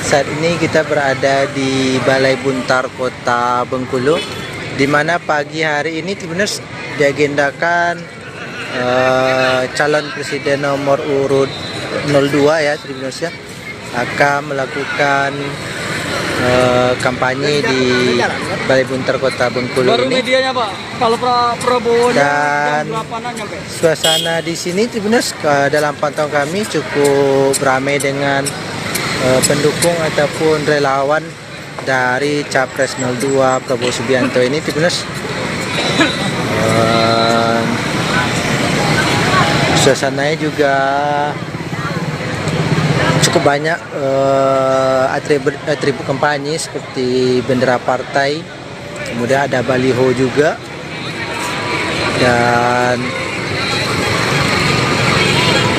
Saat ini kita berada di Balai Buntar Kota Bengkulu, di mana pagi hari ini Tribuners diagendakan calon presiden nomor urut 02 ya Tribuners ya, akan melakukan kampanye di Balai Buntar Kota Bengkulu Baru ini. medianya Pak, kalau Prabowo Dan jam 8-an nyampe. Suasana di sini Tribuners dalam pantauan kami cukup ramai dengan pendukung ataupun relawan dari Capres 02 Prabowo Subianto ini Tribuners. Suasananya juga cukup banyak atribut kampanye seperti bendera partai, kemudian ada baliho juga, dan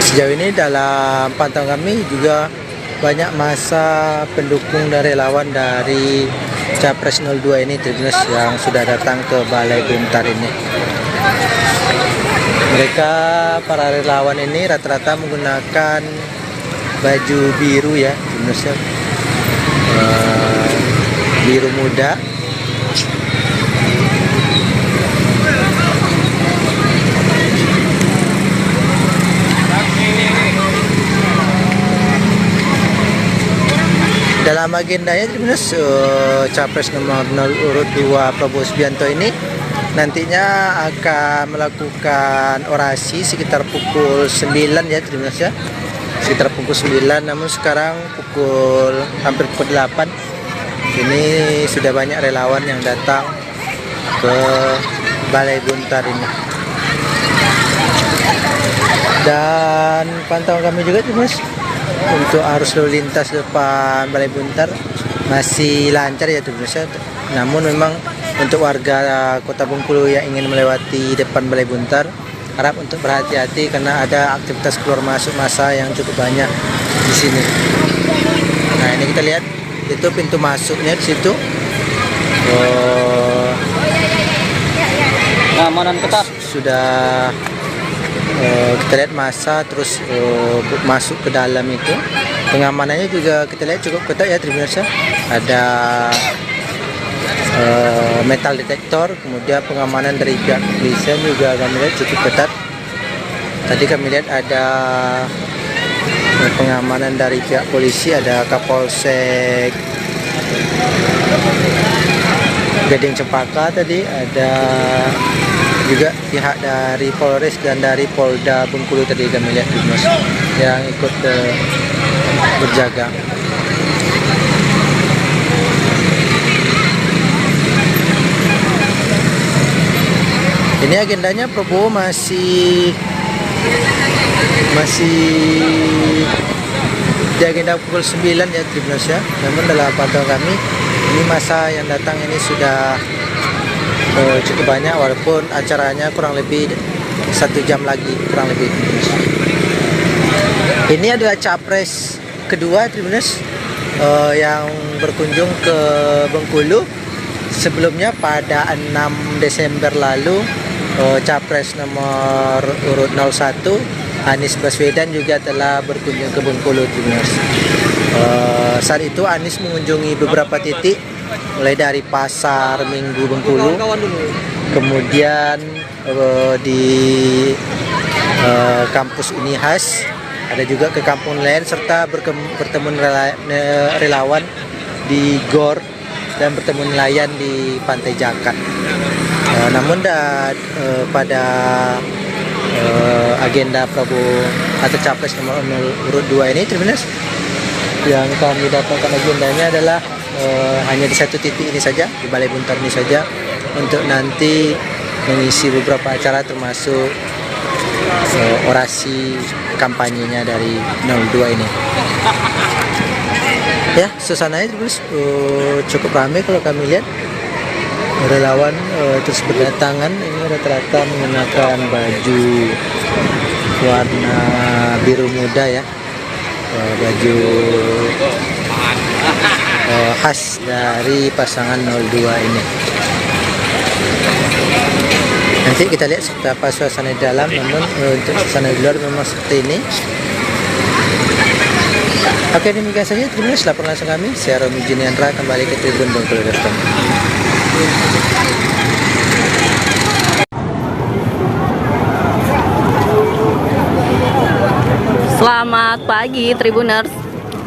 sejauh ini dalam pantauan kami juga banyak masa pendukung dan relawan dari Capres 02 ini Tribuners yang sudah datang ke Balai Buntar ini. Mereka, para relawan ini rata-rata menggunakan baju biru ya Tribuners ya, biru muda. Dalam agendanya Tribuners, Capres nomor urut 2 Prabowo Subianto ini nantinya akan melakukan orasi sekitar pukul 9 ya Tribuners ya, sekitar pukul 9, namun sekarang hampir pukul 8 ini sudah banyak relawan yang datang ke Balai Buntar ini. Dan pantauan kami juga Tribuners, untuk arus lalu lintas depan Balai Buntar masih lancar ya Tribuners ya. Namun memang untuk warga Kota Bengkulu yang ingin melewati depan Balai Buntar harap untuk berhati-hati karena ada aktivitas keluar masuk massa yang cukup banyak di sini. Nah, ini kita lihat itu pintu masuknya di situ. Keamanan ketat. Sudah kita lihat masa terus masuk ke dalam itu. Pengamanannya juga kita lihat cukup ketat ya Tribuners ya. Ada metal detektor, kemudian pengamanan dari pihak kepolisian juga kami lihat cukup ketat. Tadi kami lihat ada pengamanan dari pihak polisi, ada Kapolsek Gading Cempaka tadi, ada juga pihak dari Polres dan dari Polda Bengkulu tadi kami lihat Tribuners yang ikut berjaga. Ini agendanya Prabowo masih di agenda pukul 9 ya Tribuners ya. Namun dalam pantauan kami ini masa yang datang ini sudah cukup banyak, walaupun acaranya kurang lebih 1 jam lagi kurang lebih. Ini adalah Capres kedua Tribuners yang berkunjung ke Bengkulu. Sebelumnya pada 6 Desember lalu Capres nomor urut 01 Anies Baswedan juga telah berkunjung ke Bengkulu Tribuners. Saat itu Anies mengunjungi beberapa titik, mulai dari Pasar Minggu Bengkulu, kemudian di kampus Unihas, ada juga ke kampung lain, serta bertemu relawan di GOR dan bertemu nelayan di Pantai Jakat. Namun pada agenda Prabowo atau Capres nomor urut 2 ini Tribuners, yang kami dapatkan agendanya adalah hanya di satu titik ini saja, di Balai Buntar ini saja, untuk nanti mengisi beberapa acara termasuk orasi kampanyenya dari 02 ini. Ya, suasananya Tribuners cukup ramai kalau kami lihat. Relawan terus berdatangan, ini rata-rata menggunakan baju warna biru muda ya, baju khas dari pasangan 02 ini. Nanti kita lihat seperti apa suasana di dalam, namun untuk suasana di luar memang seperti ini. Oke, demikian saja Tribuners laporan langsung kami. Saya Romi Juniandra kembali ke Tribun Bengkulu.com. Selamat pagi Tribuners.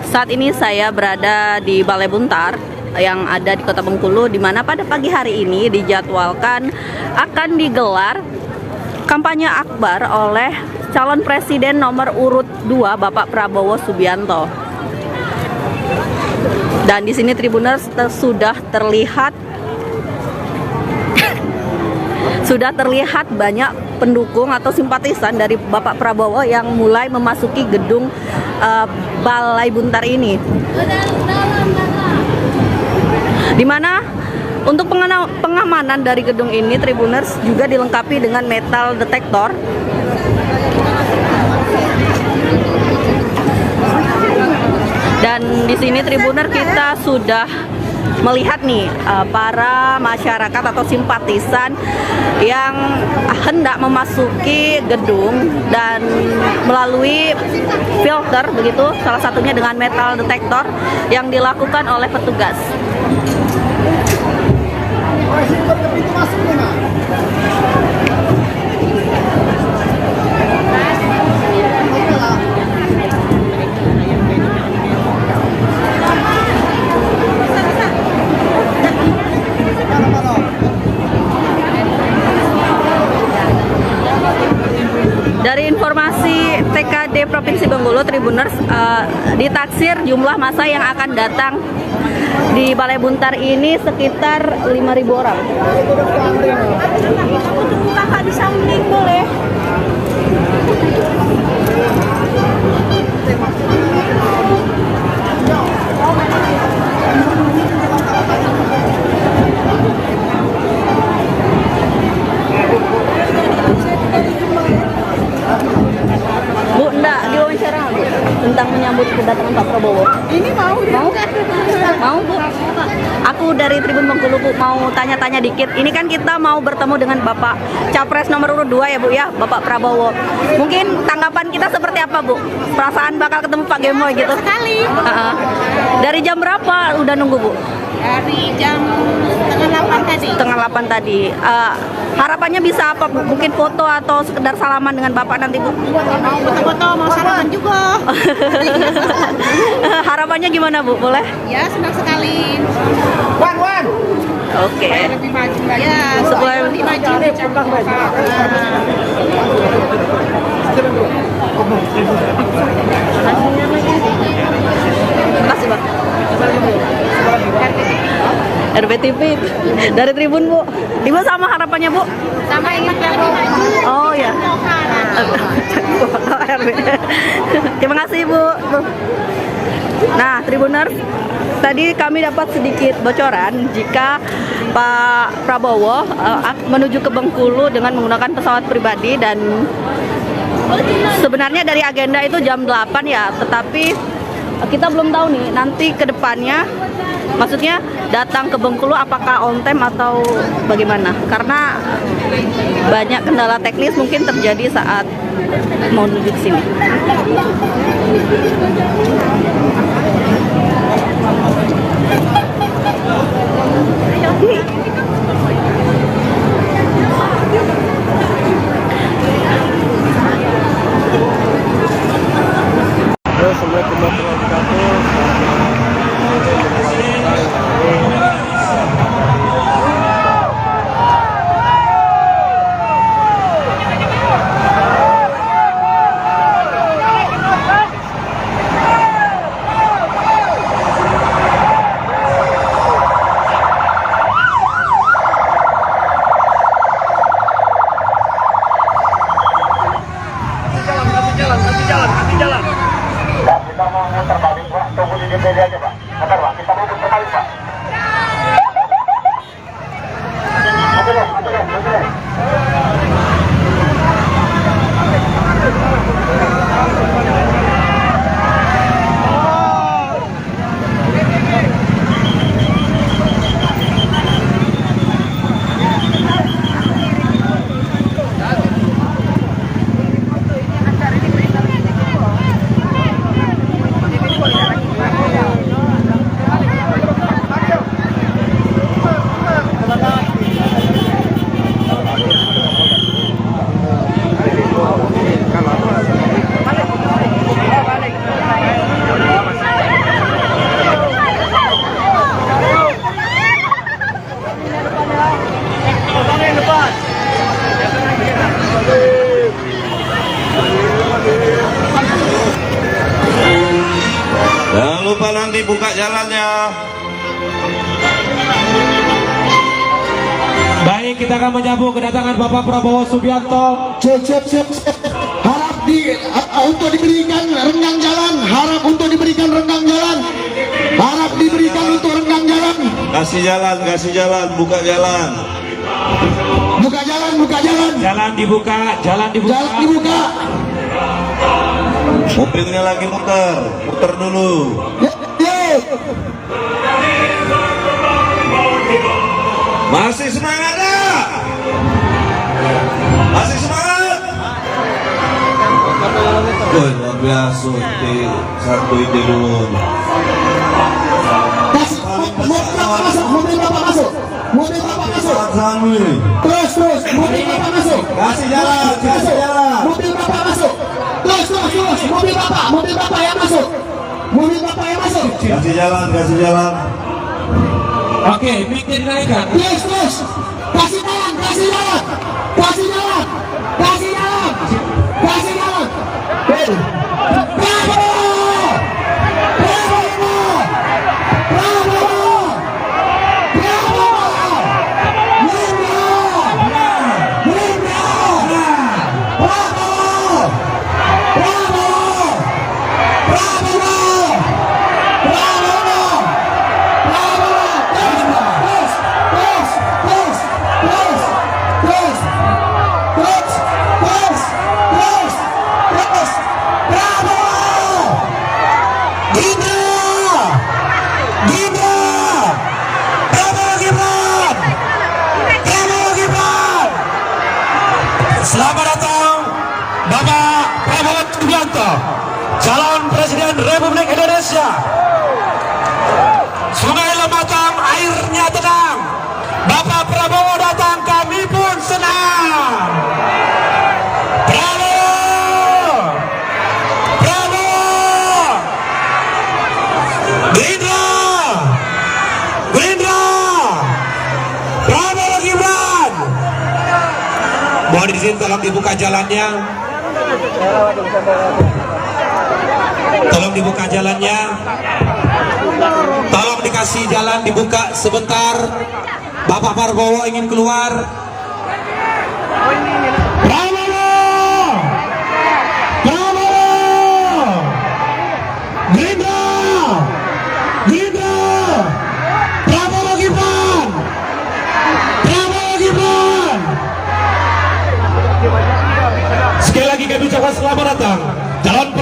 Saat ini saya berada di Balai Buntar yang ada di Kota Bengkulu, di mana pada pagi hari ini dijadwalkan akan digelar kampanye akbar oleh calon presiden nomor urut 2 Bapak Prabowo Subianto. Dan di sini Tribuners sudah terlihat banyak pendukung atau simpatisan dari Bapak Prabowo yang mulai memasuki gedung Balai Buntar ini. Di mana untuk pengamanan dari gedung ini Tribuners juga dilengkapi dengan metal detektor. Dan di sini Tribuner kita sudah melihat nih para masyarakat atau simpatisan yang hendak memasuki gedung dan melalui filter begitu, salah satunya dengan metal detektor yang dilakukan oleh petugas. Dari informasi TKD Provinsi Bengkulu, Tribuners, ditaksir jumlah massa yang akan datang di Balai Buntar ini sekitar 5.000 orang. Kakak di samping boleh. Bu, enggak diwawancara Bu tentang menyambut kedatangan Pak Prabowo. Ini mau? Mau Bu? Aku dari Tribun Bengkulu Bu, mau tanya-tanya dikit. Ini kan kita mau bertemu dengan Bapak Capres nomor urut 2 ya Bu ya, Bapak Prabowo. Mungkin tanggapan kita seperti apa Bu? Perasaan bakal ketemu Pak Gemoy gitu? Sekali. Dari jam berapa udah nunggu Bu? Dari jam setengah 8 tadi. Setengah 8 tadi. Harapannya bisa apa Bu? Mungkin foto atau sekedar salaman dengan Bapak nanti Bu? Mau foto-foto, mau salaman juga. Harapannya gimana Bu? Boleh? Ya, senang sekali. Oke. Lebih maju lagi. Ya, Supaya lebih maju. Makasih Pak. RBTV dari Tribun Bu. Ibu sama harapannya Bu? Sama ingin Prabowo maju. Oh ya. Terima kasih Bu. Nah, Tribuners, tadi kami dapat sedikit bocoran jika Pak Prabowo menuju ke Bengkulu dengan menggunakan pesawat pribadi, dan sebenarnya dari agenda itu jam 8 ya, tetapi kita belum tahu nih nanti ke depannya, maksudnya datang ke Bengkulu apakah on time atau bagaimana, karena banyak kendala teknis mungkin terjadi saat mau menuju ke sini. Assalamualaikum warahmatullahi tolong dibuka jalannya. Baik, kita akan menyambut kedatangan Bapak Prabowo Subianto. Cek. Harap untuk diberikan renggang jalan. Harap untuk diberikan renggang jalan. Harap diberikan untuk renggang jalan. Kasih jalan, buka jalan. Buka jalan. Jalan dibuka. Jalan dibuka. Mobilnya lagi muter dulu. Yuk. Masih semangat gak? Masih semangat? Woi, luar biasa. Satu ide dulu. Mobil bapak masuk. Terus, mobil bapak masuk. Kasih jalan. Mobil bapak masuk. Terus, mobil bapak yang masuk. Kasih jalan. Oke, mic-nya dinaikkan. Terus. Kasih jalan. Selamat datang Bapak Prabowo Subianto, calon Presiden Republik Indonesia. Sungai Lematang airnya tenang. Bapak Prabowo datang, kami pun senang. Prabowo, Gerindra, Prabowo Gibran. Mohon izin, tolong dibuka jalannya. Tolong dibuka jalannya. Tolong dikasih jalan dibuka sebentar. Bapak Prabowo ingin keluar. Gerindra, Prabowo Gibran. Sekali lagi kami ucapkan selamat datang calon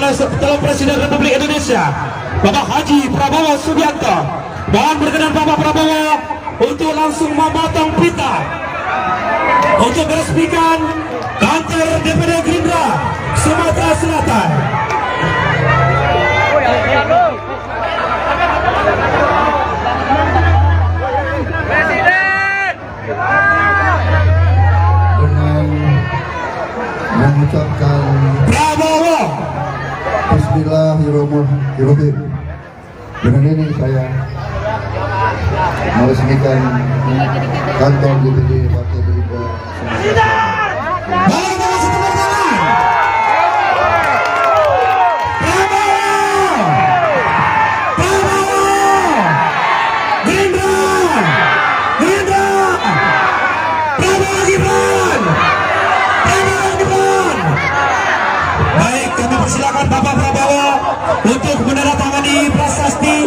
Presiden Republik Indonesia Bapak Haji Prabowo Subianto. Mohon berkenan Bapak Prabowo untuk langsung memotong pita untuk meresmikan kantor DPD Gerindra Sumatera Selatan. Dengan mengucapkan Prabowo. Bismillahirrahmanirrahim. Dengan ini saya meresmikan kantor DPD Partai Gerindra. Balik dengan setengah tangan. Prabowo, Gerindra, Prabowo Gibran. Baik, kami persilakan Bapak Prabowo untuk menandatangani prasasti.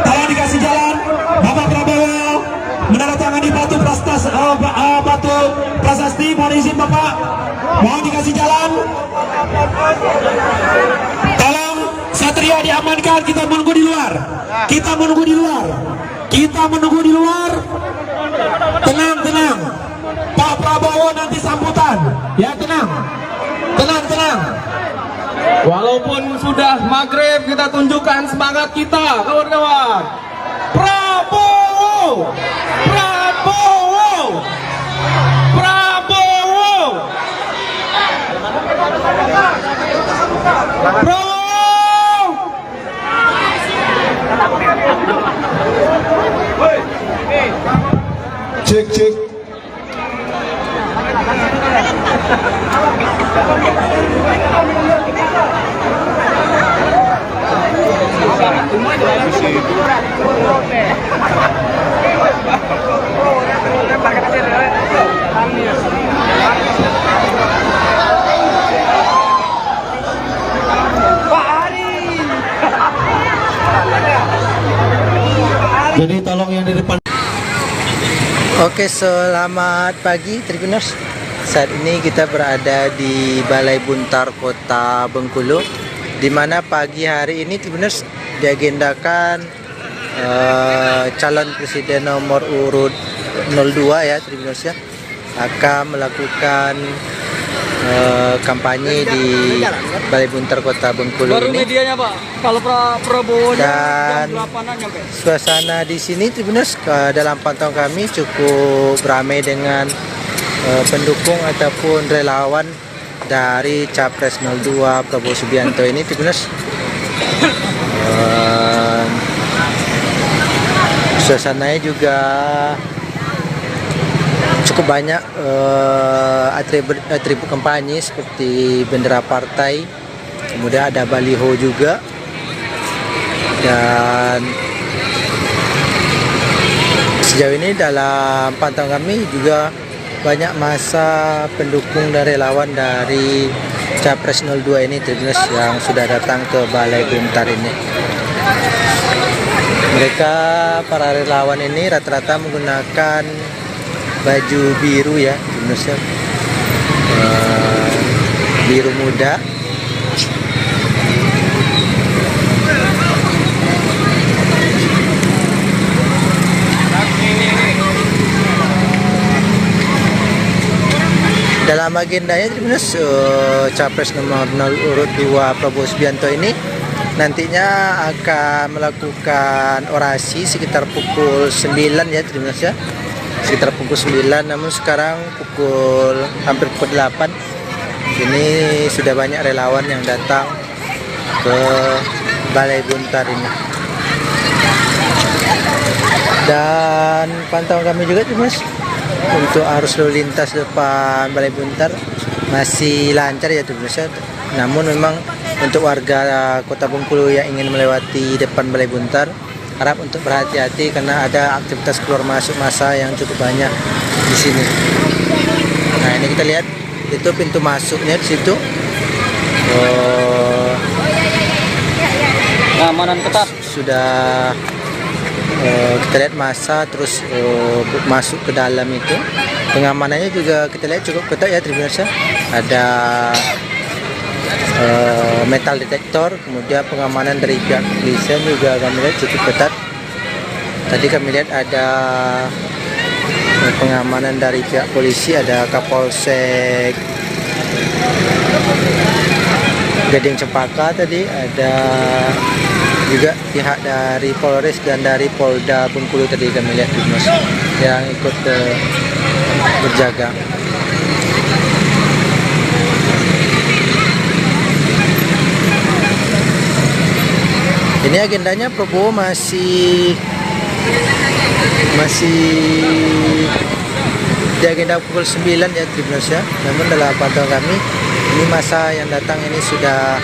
Tolong dikasih jalan. Bapak Prabowo menandatangani batu prasasti. Mohon izin Bapak, mohon dikasih jalan. Tolong Satria diamankan. Kita menunggu di luar. Tenang. Pak Prabowo nanti sambutan. Ya, tenang. Walaupun sudah maghrib, kita tunjukkan semangat kita, kawan-kawan. Prabowo, Cek. Jadi tolong yang di depan. Oke, selamat pagi Tribuners. Saat ini kita berada di Balai Buntar Kota Bengkulu, di mana pagi hari ini Tribuners diagendakan calon presiden nomor urut 02 ya Tribuners ya, akan melakukan kampanye di Balai Buntar Kota Bengkulu Baru ini. medianya Pak, kalau Prabowo Dan jam 8-an nyampe. suasana di sini Tribuners dalam pantauan kami cukup ramai dengan pendukung ataupun relawan dari Capres 02 Prabowo Subianto ini Tribuners. Suasananya juga cukup banyak atribut kampanye seperti bendera partai, kemudian ada baliho juga, dan sejauh ini dalam pantauan kami juga banyak masa pendukung dan relawan dari Capres 02 ini Tribuners yang sudah datang ke Balai Buntar ini. Mereka, para relawan ini rata-rata menggunakan baju biru ya Tribuners ya, biru muda. Dalam agendanya Tribuners, Capres nomor urut 2 Prabowo Subianto ini nantinya akan melakukan orasi sekitar pukul 9 ya Tribuners ya, sekitar pukul 9, namun sekarang hampir pukul 8 ini sudah banyak relawan yang datang ke Balai Buntar ini. Dan pantauan kami juga Tribuners, untuk arus lalu lintas depan Balai Buntar masih lancar ya Tribuners ya. Namun memang untuk warga Kota Bengkulu yang ingin melewati depan Balai Buntar harap untuk berhati-hati karena ada aktivitas keluar masuk massa yang cukup banyak di sini. Nah, ini kita lihat itu pintu masuknya di situ. Keamanan ketat. Sudah kita lihat massa terus masuk ke dalam itu. Pengamanannya juga kita lihat cukup ketat ya Tribuners ya. Ada metal detektor, kemudian pengamanan dari pihak kepolisian juga kami lihat cukup ketat. Tadi kami lihat ada pengamanan dari pihak polisi, ada Kapolsek Gading Cempaka tadi, ada juga pihak dari Polres dan dari Polda Bengkulu tadi kami lihat yang ikut berjaga. Ini agendanya Prabowo masih di agenda pukul 9 ya Tribuners ya. Namun dalam pantauan kami ini masa yang datang ini sudah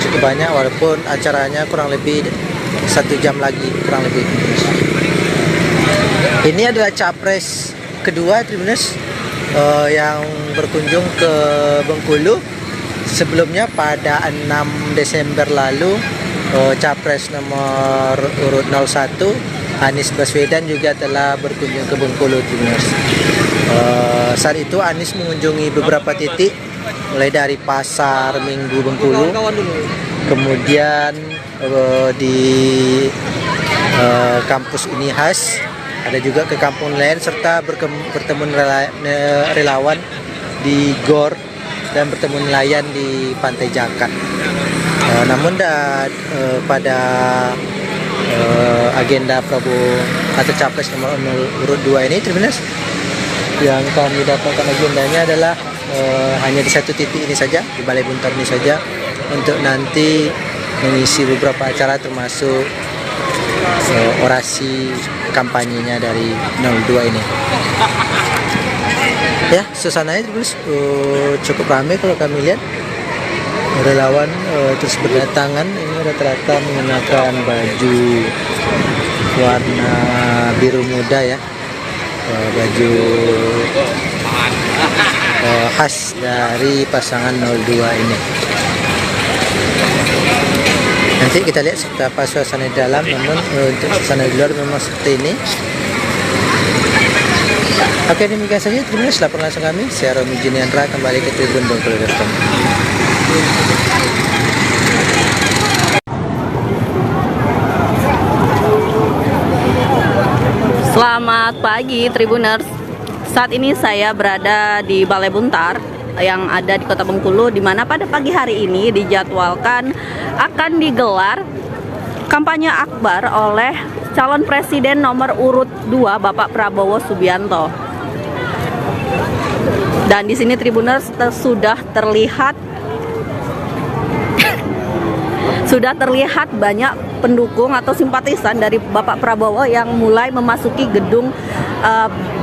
cukup banyak, walaupun acaranya kurang lebih 1 jam lagi kurang lebih. Ini adalah Capres kedua Tribuners yang berkunjung ke Bengkulu. Sebelumnya pada 6 Desember lalu Capres nomor urut 01 Anies Baswedan juga telah berkunjung ke Bengkulu Tribuners. Saat itu Anies mengunjungi beberapa titik, mulai dari Pasar Minggu Bengkulu, kemudian di kampus Unihas, ada juga ke kampung lain, serta bertemu relawan di GOR dan bertemu nelayan di Pantai Jakat. Namun pada agenda Prabowo atau Capres nomor urut 2 ini Tribuners, yang kami dapatkan agendanya adalah hanya di satu titik ini saja, di Balai Buntar ini saja, untuk nanti mengisi beberapa acara termasuk orasi kampanyenya dari 02 ini. Ya, suasananya Tribuners cukup ramai kalau kami lihat. Relawan terus berdatangan, ini rata-rata menggunakan baju warna biru muda ya, baju khas dari pasangan 02 ini. Nanti kita lihat seperti apa suasana di dalam, namun untuk suasana di luar memang seperti ini. Oke, demikian saja. Terima kasih laporan langsung kami. Saya Romi Juniandra, kembali ke Tribun Bengkulu.com. Selamat pagi Tribuners. Saat ini saya berada di Balai Buntar yang ada di Kota Bengkulu, di mana pada pagi hari ini dijadwalkan akan digelar kampanye akbar oleh calon presiden nomor urut 2 Bapak Prabowo Subianto. Dan di sini Tribuners sudah terlihat banyak pendukung atau simpatisan dari Bapak Prabowo yang mulai memasuki gedung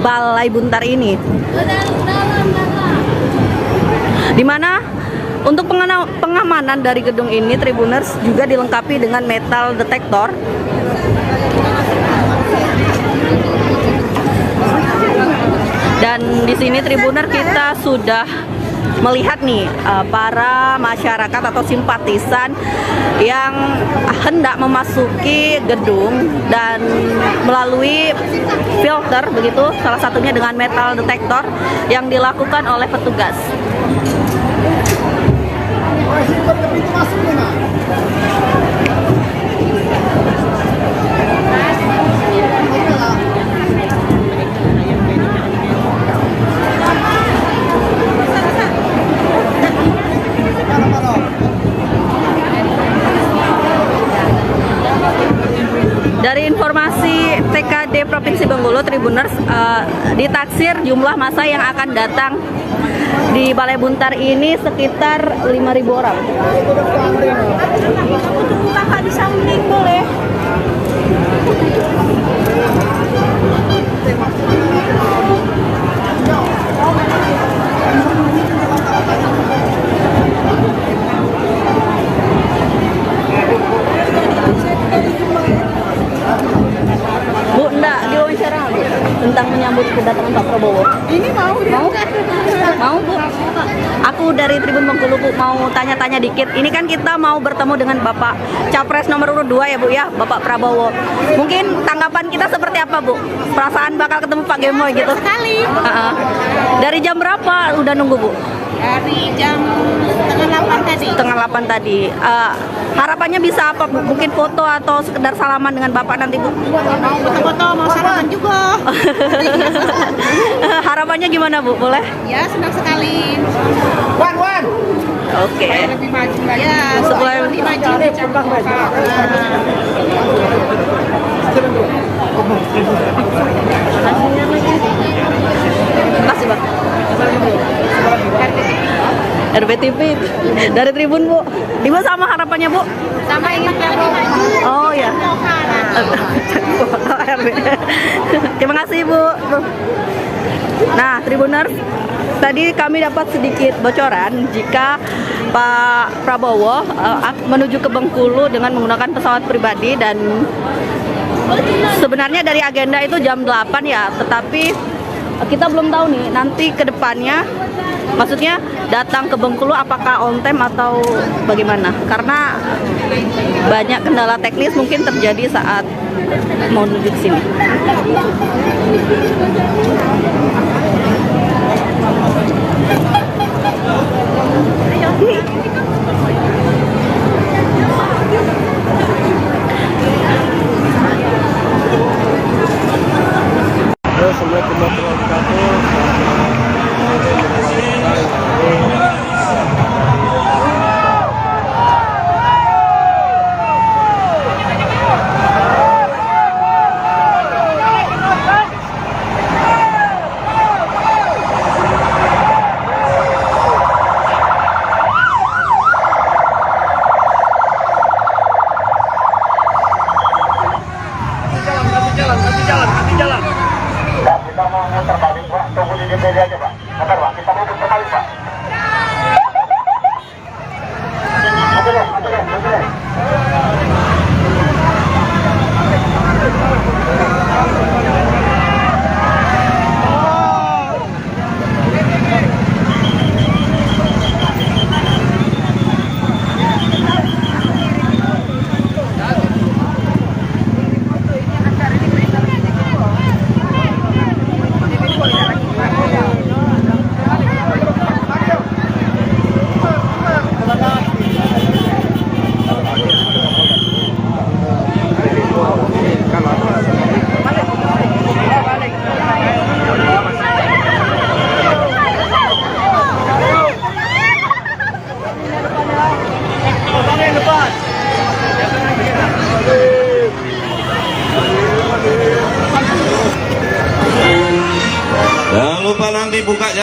Balai Buntar ini. Di mana untuk pengamanan dari gedung ini Tribuners juga dilengkapi dengan metal detektor. Dan di sini Tribuner kita sudah melihat nih para masyarakat atau simpatisan yang hendak memasuki gedung dan melalui filter begitu, salah satunya dengan metal detektor yang dilakukan oleh petugas. Dari informasi TKD Provinsi Bengkulu, Tribuners, ditaksir jumlah massa yang akan datang di Balai Buntar ini sekitar 5.000 orang. Kakak bisa mending boleh. Bu, enggak diwawancara Bu tentang menyambut kedatangan Pak Prabowo. Ini mau? Mau Bu? Aku dari Tribun Bengkulu Bu, mau tanya-tanya dikit. Ini kan kita mau bertemu dengan Bapak Capres nomor urut 2 ya Bu ya, Bapak Prabowo. Mungkin tanggapan kita seperti apa Bu? Perasaan bakal ketemu Pak Gemoy gitu? Sekali. Dari jam berapa udah nunggu Bu? Dari jam setengah 8 tadi. Setengah 8 tadi. Harapannya bisa apa Bu? Mungkin foto atau sekedar salaman dengan Bapak nanti Bu? Mau foto-foto, mau sarapan juga. Harapannya gimana Bu? Boleh? Ya, senang sekali. Oke. Lebih maju lagi. Ya, Supaya lebih maju. Makasih Bang. RBTV dari Tribun Bu. Ibu sama harapannya Bu? Sama ingin Prabowo maju. Oh ya. Terima kasih Bu. Nah, Tribuners, tadi kami dapat sedikit bocoran jika Pak Prabowo menuju ke Bengkulu dengan menggunakan pesawat pribadi, dan sebenarnya dari agenda itu jam 8 ya, tetapi kita belum tahu nih nanti ke depannya, maksudnya datang ke Bengkulu apakah on time atau bagaimana, karena banyak kendala teknis mungkin terjadi saat mau menuju ke sini. Assalamualaikum warahmatullahi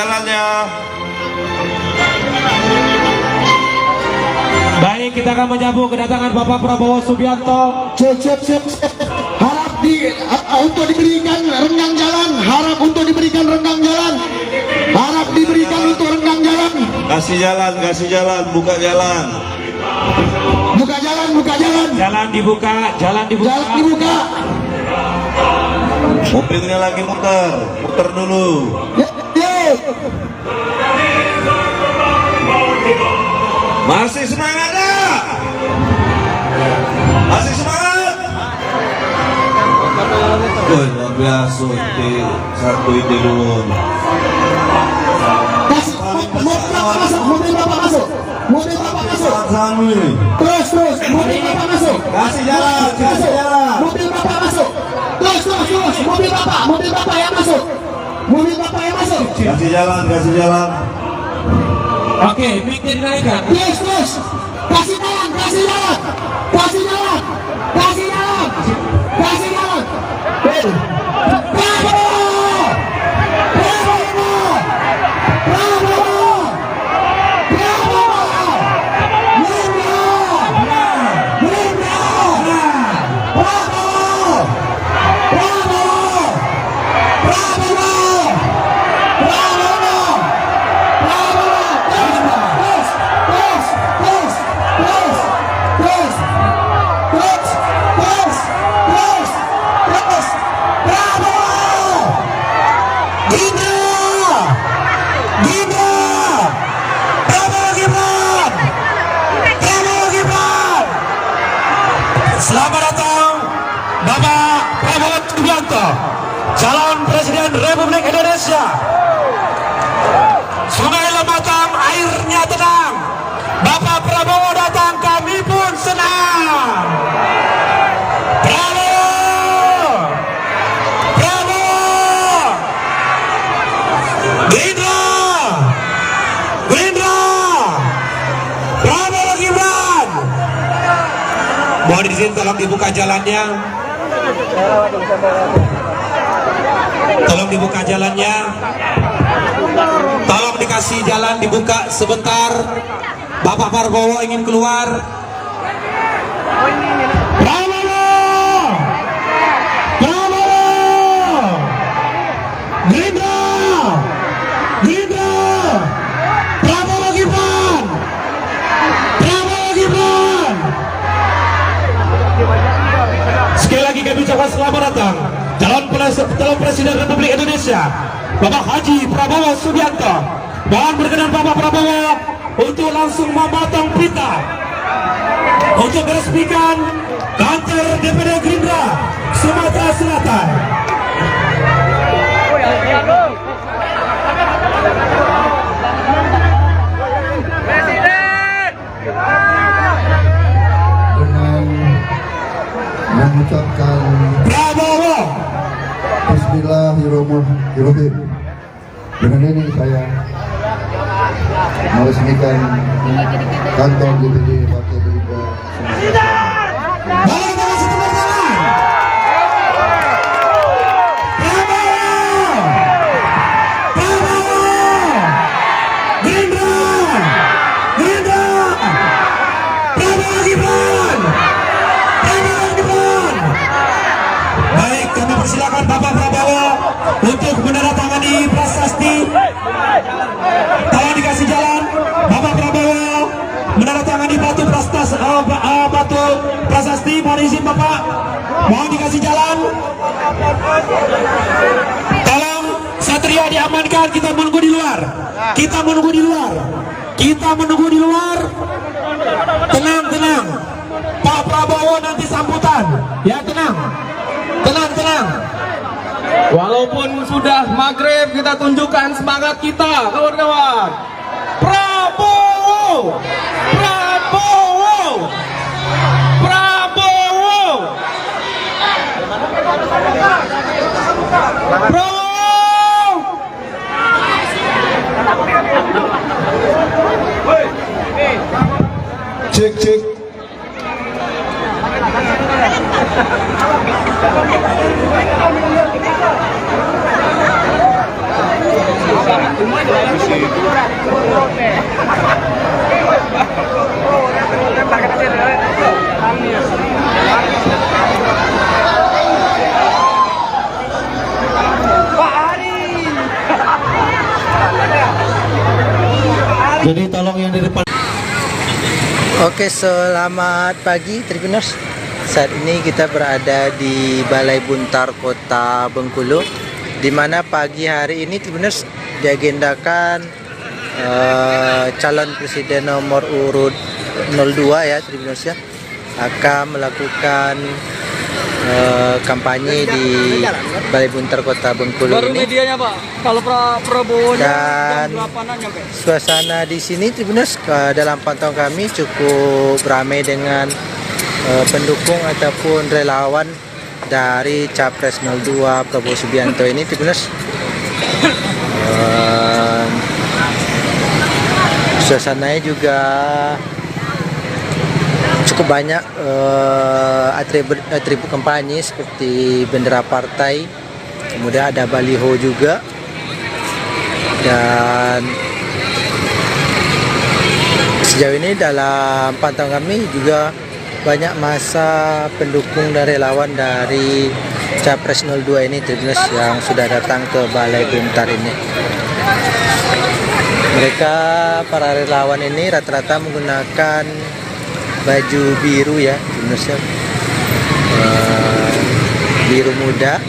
jalannya. Baik, kita akan menyambut kedatangan Bapak Prabowo Subianto. Cek. Harap untuk diberikan renggang jalan. Harap untuk diberikan renggang jalan. Harap diberikan untuk renggang jalan. Kasih jalan, buka jalan. Buka jalan. Jalan dibuka. Jalan dibuka. Mobilnya lagi muter dulu. Ya. Masih semangat dah? Masih semangat? Woi, luar biasa satu ide dulu. Mobil bapak masuk. Sanu ini. Terus, mobil bapak masuk. Kasih jalan. Mobil bapak masuk. Terus, mobil bapak yang masuk. Kasih jalan. Oke, mikir naikkan. Terus. Kasih jalan. Selamat datang Bapak Prabowo Subianto, calon Presiden Republik Indonesia. Sungai Lematang airnya tenang. Bapak Prabowo datang, kami pun senang. Prabowo, Gerindra, Prabowo Gibran. Mohon izin, tolong dibuka jalannya. Tolong dikasih jalan, dibuka sebentar. Bapak Prabowo ingin keluar. Prabowo, Gerindra, Prabowo Gibran. Sekali lagi kami ucapkan selamat datang calon Presiden Republik Indonesia Bapak Haji Prabowo Subianto. Mohon berkenan Bapak Prabowo untuk langsung memotong pita untuk meresmikan kantor DPD Gerindra Sumatera Selatan. Mengucapkan Prabowo. Bismillahirrahmanirrahim. Dengan ini saya meresmikan kantor DPD Partai Gerindra. Balik dengan setengah jalan. Prabowo, Gerindra, Prabowo Gibran. Baik, kami persilakan Bapak Prabowo untuk menandatangani prasasti. Tolong dikasih jalan. Bapak Prabowo menandatangani batu prasasti. Mohon izin Bapak, mohon dikasih jalan. Tolong satria diamankan. Kita menunggu di luar. Tenang. Pak Prabowo nanti sambutan. Ya, tenang. Walaupun sudah maghrib, kita tunjukkan semangat kita, kawan-kawan. Prabowo, Cek. Jadi tolong yang di depan. Oke, selamat pagi Tribuners. Saat ini kita berada di Balai Buntar Kota Bengkulu, di mana pagi hari ini Tribuners diagendakan calon presiden nomor urut 02 ya Tribuners ya, akan melakukan kampanye di Balai Buntar Kota Bengkulu ini. medianya Pak, kalau Prabowo Dan suasana di sini Tribuners dalam pantauan kami cukup ramai dengan pendukung ataupun relawan dari Capres 02 Prabowo Subianto ini Tribuners. Suasananya juga cukup banyak atribut kampanye seperti bendera partai, kemudian ada baliho juga, dan sejauh ini dalam pantauan kami juga banyak masa pendukung dan relawan dari Capres 02 ini Tribuners yang sudah datang ke Balai Buntar ini. Mereka, para relawan ini rata-rata menggunakan baju biru ya Tribuners ya, biru muda.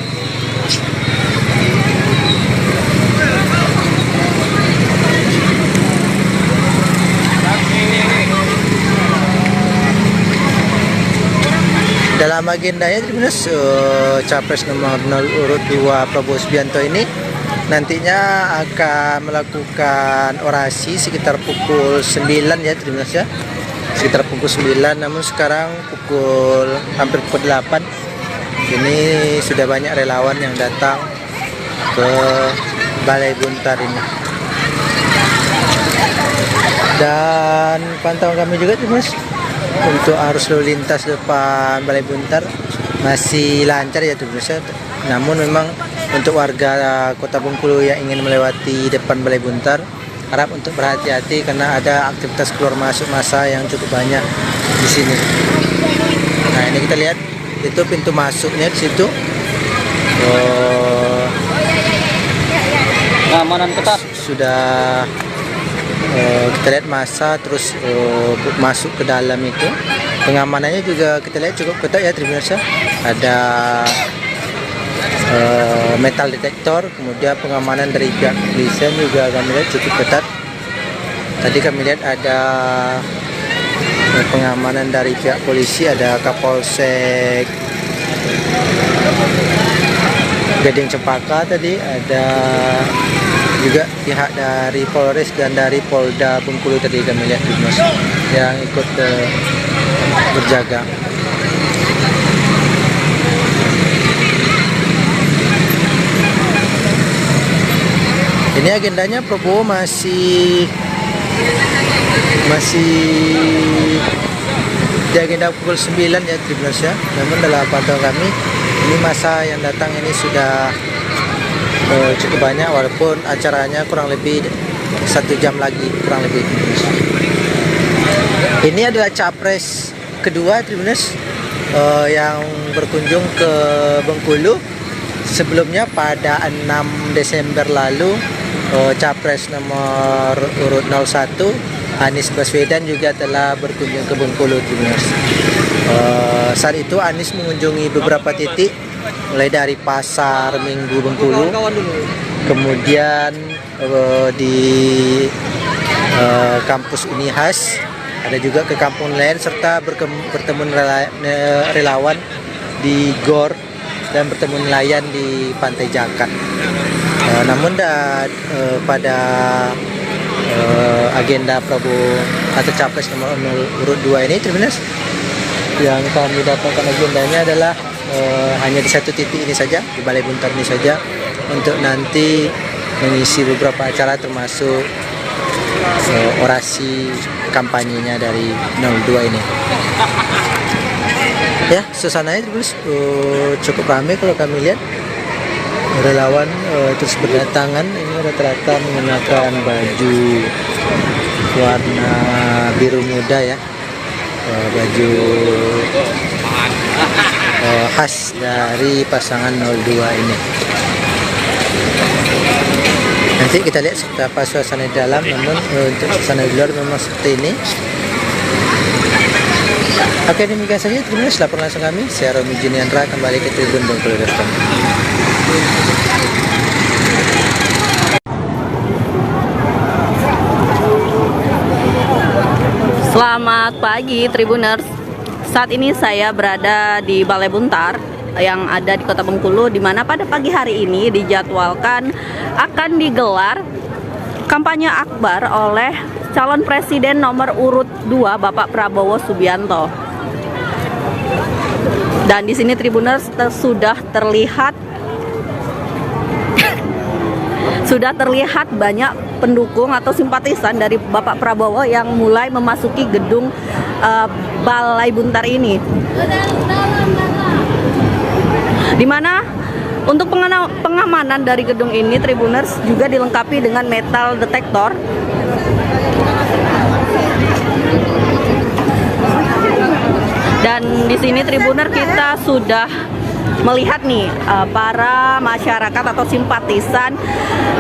Dalam agendanya Tribuners, Capres nomor 0 urut 2 Prabowo Subianto ini nantinya akan melakukan orasi sekitar pukul 9 ya Tribuners ya, sekitar pukul 9, namun sekarang hampir pukul 8 ini sudah banyak relawan yang datang ke Balai Buntar ini. Dan pantauan kami juga Tribuners, untuk arus lalu lintas depan Balai Buntar masih lancar ya Tribuners ya. Namun memang untuk warga Kota Bengkulu yang ingin melewati depan Balai Buntar harap untuk berhati-hati karena ada aktivitas keluar masuk massa yang cukup banyak di sini. Nah, ini kita lihat itu pintu masuknya di situ. Keamanan ketat. Sudah kita lihat massa terus masuk ke dalam itu. Pengamanannya juga kita lihat cukup ketat ya Tribuners ya. Ada metal detektor, kemudian pengamanan dari pihak kepolisian juga kami lihat cukup ketat. Tadi kami lihat ada pengamanan dari pihak polisi, ada Kapolsek Gading Cempaka tadi, ada juga pihak dari Polres dan dari Polda Bengkulu tadi kami lihat Tribuners yang ikut berjaga. Ini agendanya Prabowo masih di agenda pukul 9 ya Tribuners ya. Namun dalam pantauan kami ini masa yang datang ini sudah cukup banyak, walaupun acaranya kurang lebih 1 jam lagi kurang lebih. Ini adalah Capres kedua Tribuners yang berkunjung ke Bengkulu. Sebelumnya pada 6 Desember lalu Capres nomor urut 01 Anies Baswedan juga telah berkunjung ke Bengkulu Tribuners. Saat itu Anies mengunjungi beberapa titik, mulai dari Pasar Minggu Bengkulu, kemudian di kampus Unihas, ada juga ke kampung lain, serta bertemu relawan di GOR dan bertemu nelayan di Pantai Jakat. Namun pada agenda Prabowo atau Capres nomor urut 2 ini Tribuners, yang kami dapatkan agendanya adalah hanya di satu titik ini saja, di Balai Buntar ini saja, untuk nanti mengisi beberapa acara termasuk orasi kampanyenya dari 02 ini. Ya, suasananya Tribuners cukup ramai kalau kami lihat. relawan terus berdatangan. Ini rata-rata menggunakan baju warna biru muda ya, baju khas dari pasangan 02 ini. Nanti kita lihat seperti apa suasana di dalam, namun untuk suasana di luar memang seperti ini. Oke, demikian saja. Terima kasih laporan langsung kami. Saya Romi Juniandra, kembali ke Tribun Bengkulu.com. Selamat pagi Tribuners. Saat ini saya berada di Balai Buntar yang ada di Kota Bengkulu, di mana pada pagi hari ini dijadwalkan akan digelar kampanye akbar oleh calon presiden nomor urut 2 Bapak Prabowo Subianto. Dan di sini Tribuners sudah terlihat banyak pendukung atau simpatisan dari Bapak Prabowo yang mulai memasuki gedung Balai Buntar ini. Di mana untuk pengamanan dari gedung ini Tribuners juga dilengkapi dengan metal detektor. Dan di sini Tribuner kita sudah melihat nih para masyarakat atau simpatisan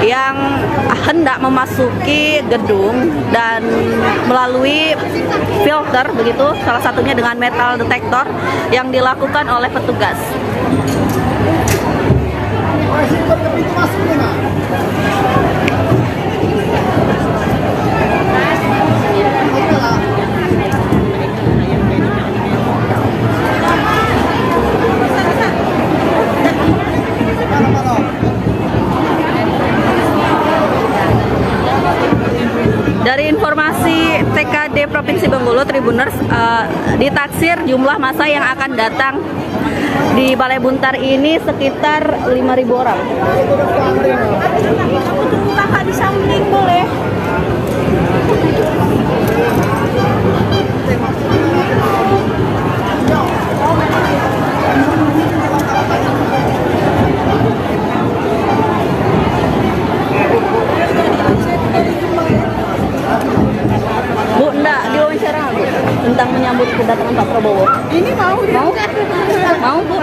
yang hendak memasuki gedung dan melalui filter begitu, salah satunya dengan metal detektor yang dilakukan oleh petugas. Dari informasi TKD Provinsi Bengkulu, Tribuners, ditaksir jumlah massa yang akan datang di Balai Buntar ini sekitar 5.000 orang. Kakak di samping boleh. Bu, enggak diwawancara Bu tentang menyambut kedatangan Pak Prabowo. Ini mau? Mau Bu?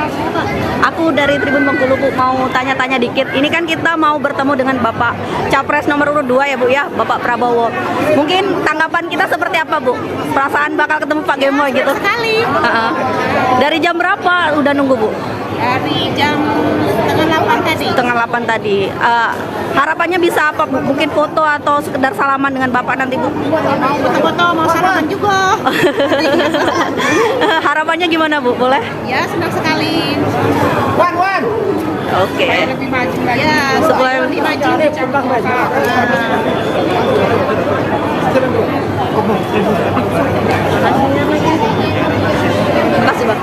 Aku dari Tribun Bengkulu Bu, mau tanya-tanya dikit. Ini kan kita mau bertemu dengan Bapak Capres nomor urut 2 ya Bu ya, Bapak Prabowo. Mungkin tanggapan kita seperti apa Bu? Perasaan bakal ketemu Pak Gemoy gitu? Sekali. Dari jam berapa udah nunggu Bu? Dari jam setengah 8 tadi. Setengah 8 tadi. Harapannya bisa apa Bu? Mungkin foto atau sekedar salaman dengan Bapak nanti Bu? Mau foto-foto, mau sarapan juga. Harapannya gimana Bu? Boleh? Ya, senang sekali. Oke. Lebih maju lagi. Ya, Supaya lebih maju. Makasih Bang.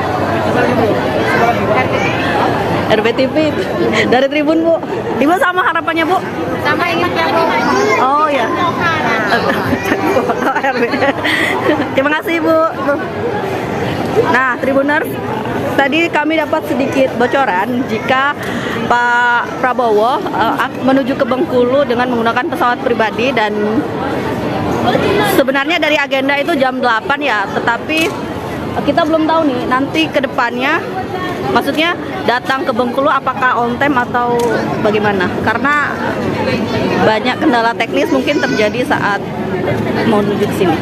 RBTV dari Tribun Bu. Ibu sama harapannya Bu? Sama ingin Prabowo maju. Oh ya. Terima kasih Bu. Nah Tribuners, tadi kami dapat sedikit bocoran jika Pak Prabowo menuju ke Bengkulu dengan menggunakan pesawat pribadi, dan sebenarnya dari agenda itu jam 8 ya, tetapi kita belum tahu nih nanti ke depannya, maksudnya datang ke Bengkulu apakah on time atau bagaimana, karena banyak kendala teknis mungkin terjadi saat mau menuju ke sini.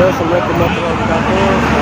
Assalamualaikum warahmatullahi wabarakatuh.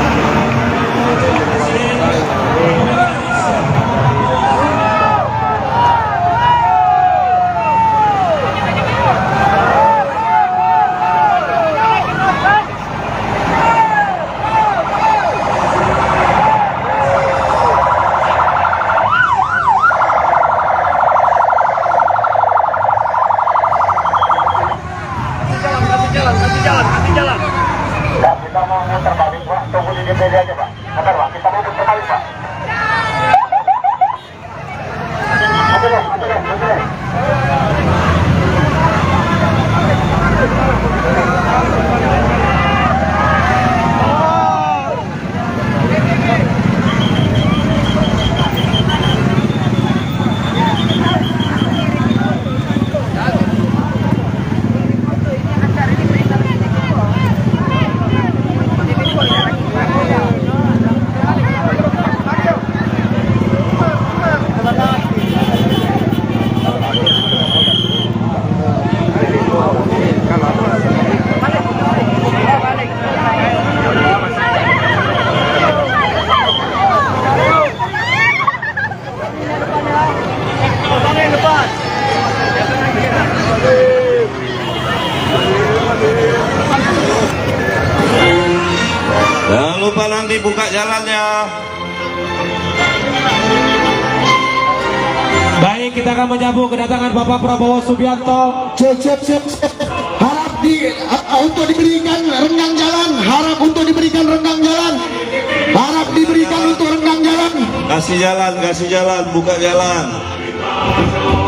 Baik, kita akan menyambut kedatangan Bapak Prabowo Subianto. Cek. Harap untuk diberikan renggang jalan. Harap untuk diberikan renggang jalan. Harap diberikan untuk renggang jalan. Kasih jalan, buka jalan.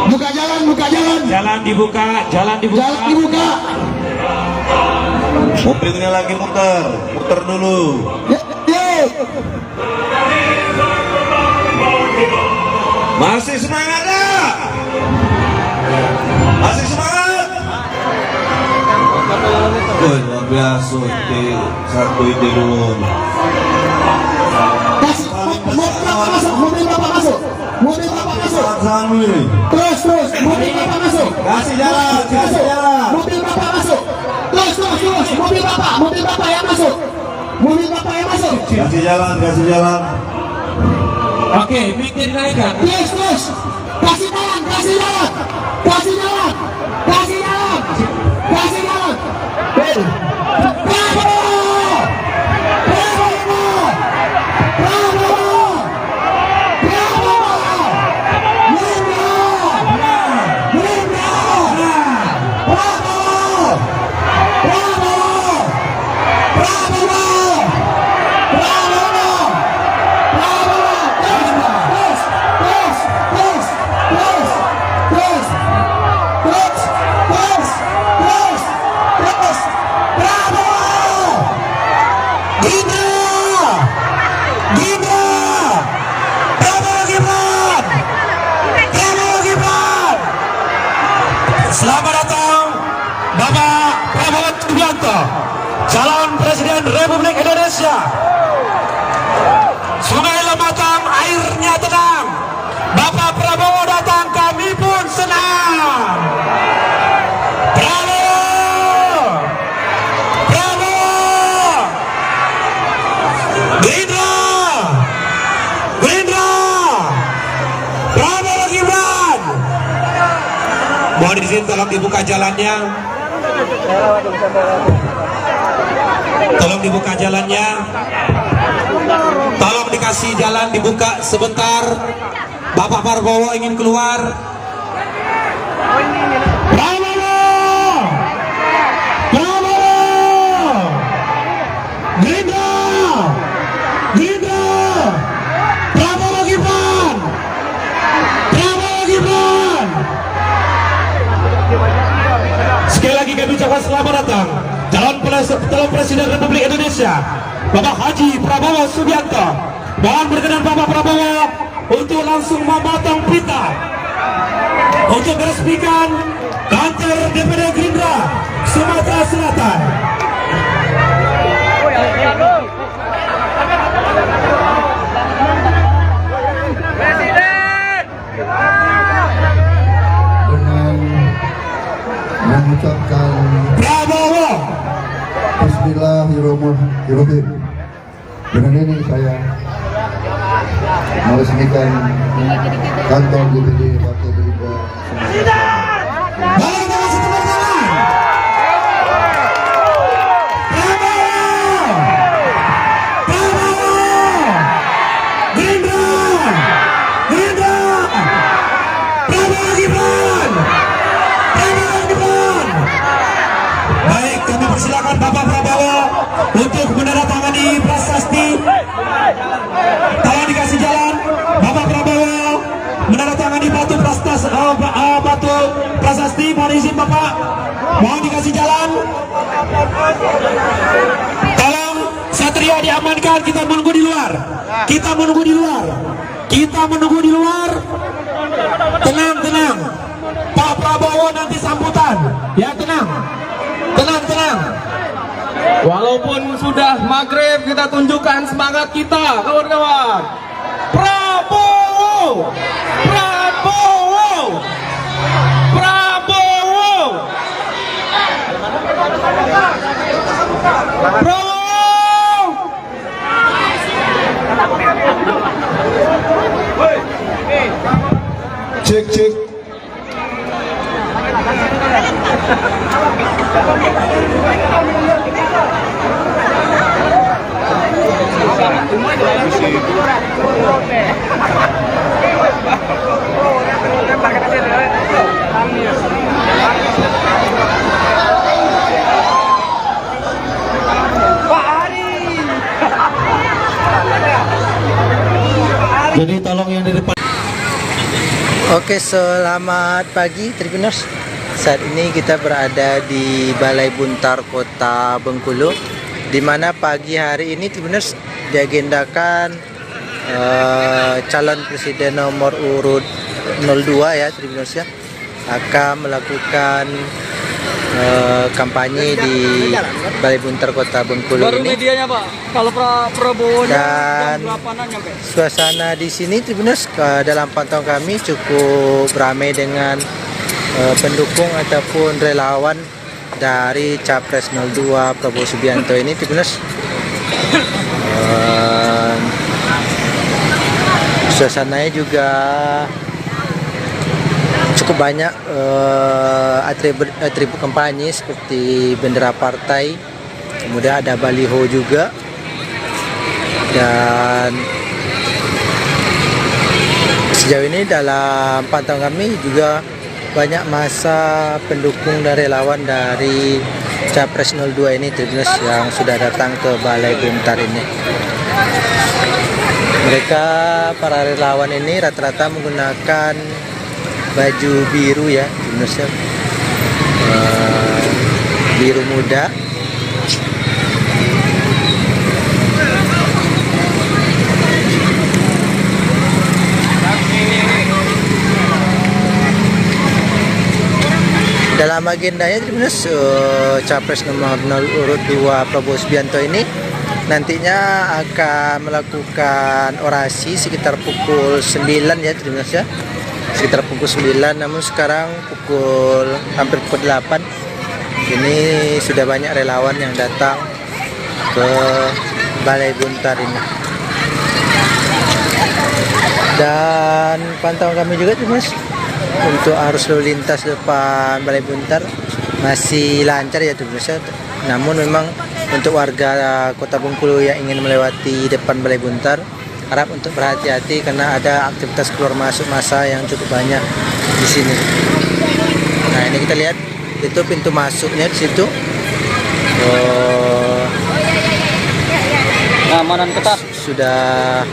Buka jalan. Jalan dibuka. Jalan dibuka. Mobilnya lagi muter dulu. Ye. Masih semangat ya? Masih semangat? Woi, luar biasa. Satu ide dulu. Mobil bapak masuk. Sambil. Terus, mobil bapak masuk. Kasih jalan. Mobil bapak masuk. Terus, mobil bapak yang masuk. Kasih jalan. Oke, mic-nya dinaikkan. Terus. Kasih jalan. Selamat datang Bapak Prabowo Subianto, calon Presiden Republik Indonesia. Sungai Lematang airnya tenang. Bapak Prabowo datang, kami pun senang. Prabowo, Gerindra, Prabowo Gibran. Mohon izin, tolong dibuka jalannya. Tolong dikasih jalan, dibuka sebentar. Bapak Prabowo ingin keluar. Prabowo, Gerindra, Prabowo Gibran. Sekali lagi kami ucapkan selamat datang calon Presiden Republik Indonesia Bapak Haji Prabowo Subianto. Mohon berkenan Bapak Prabowo untuk langsung memotong pita untuk meresmikan kantor DPD Gerindra Sumatera Selatan. Dengan mengucapkan Prabowo. Bismillahirrahmanirrahim. Dengan ini saya meresmikan kantor DPD Partai Gerindra Sumatera. Baik, kasih tepuk tangan. Prabowo, Gerindra, Prabowo Gibran. Baik, kami persilakan Bapak Prabowo untuk menandatangani prasasti. Tolong dikasih jalan. Bapak Prabowo menandatangani batu prasasti. Mohon izin Bapak, mohon dikasih jalan. Tolong satria diamankan. Kita menunggu di luar. Tenang. Pak Prabowo nanti sambutan. Ya, tenang. Walaupun sudah maghrib, kita tunjukkan semangat kita, kawan-kawan. Prabowo. Cek. Jadi tolong yang di depan. Oke, selamat pagi Tribuners. Saat ini kita berada di Balai Buntar Kota Bengkulu, di mana pagi hari ini Tribuners diagendakan calon presiden nomor urut 02 ya Tribuners ya, akan melakukan kampanye di Balai Buntar Kota Bengkulu Baru ini. medianya Pak, kalau Prabowo Dan jam 8-an nyampe. suasana di sini Tribuners dalam pantauan kami cukup ramai dengan pendukung ataupun relawan dari Capres 02 Prabowo Subianto ini Tribuners. Suasananya juga cukup banyak atribut kampanye seperti bendera partai, kemudian ada baliho juga, dan sejauh ini dalam pantauan kami juga banyak masa pendukung dan relawan dari Capres 02 ini Tribuners yang sudah datang ke Balai Buntar ini. Mereka, para relawan ini rata-rata menggunakan baju biru ya Tribuners ya, biru muda. Dalam agendanya Tribuners, Capres nomor urut 2 Prabowo Subianto ini nantinya akan melakukan orasi sekitar pukul 9 ya Tribuners ya, sekitar pukul 9, namun sekarang hampir pukul 8 ini sudah banyak relawan yang datang ke Balai Buntar ini. Dan pantauan kami juga Tribuners, untuk arus lalu lintas depan Balai Buntar masih lancar ya Tribuners ya. Namun memang untuk warga Kota Bengkulu yang ingin melewati depan Balai Buntar harap untuk berhati-hati karena ada aktivitas keluar masuk massa yang cukup banyak di sini. Nah, ini kita lihat itu pintu masuknya di situ. Keamanan ketat. Sudah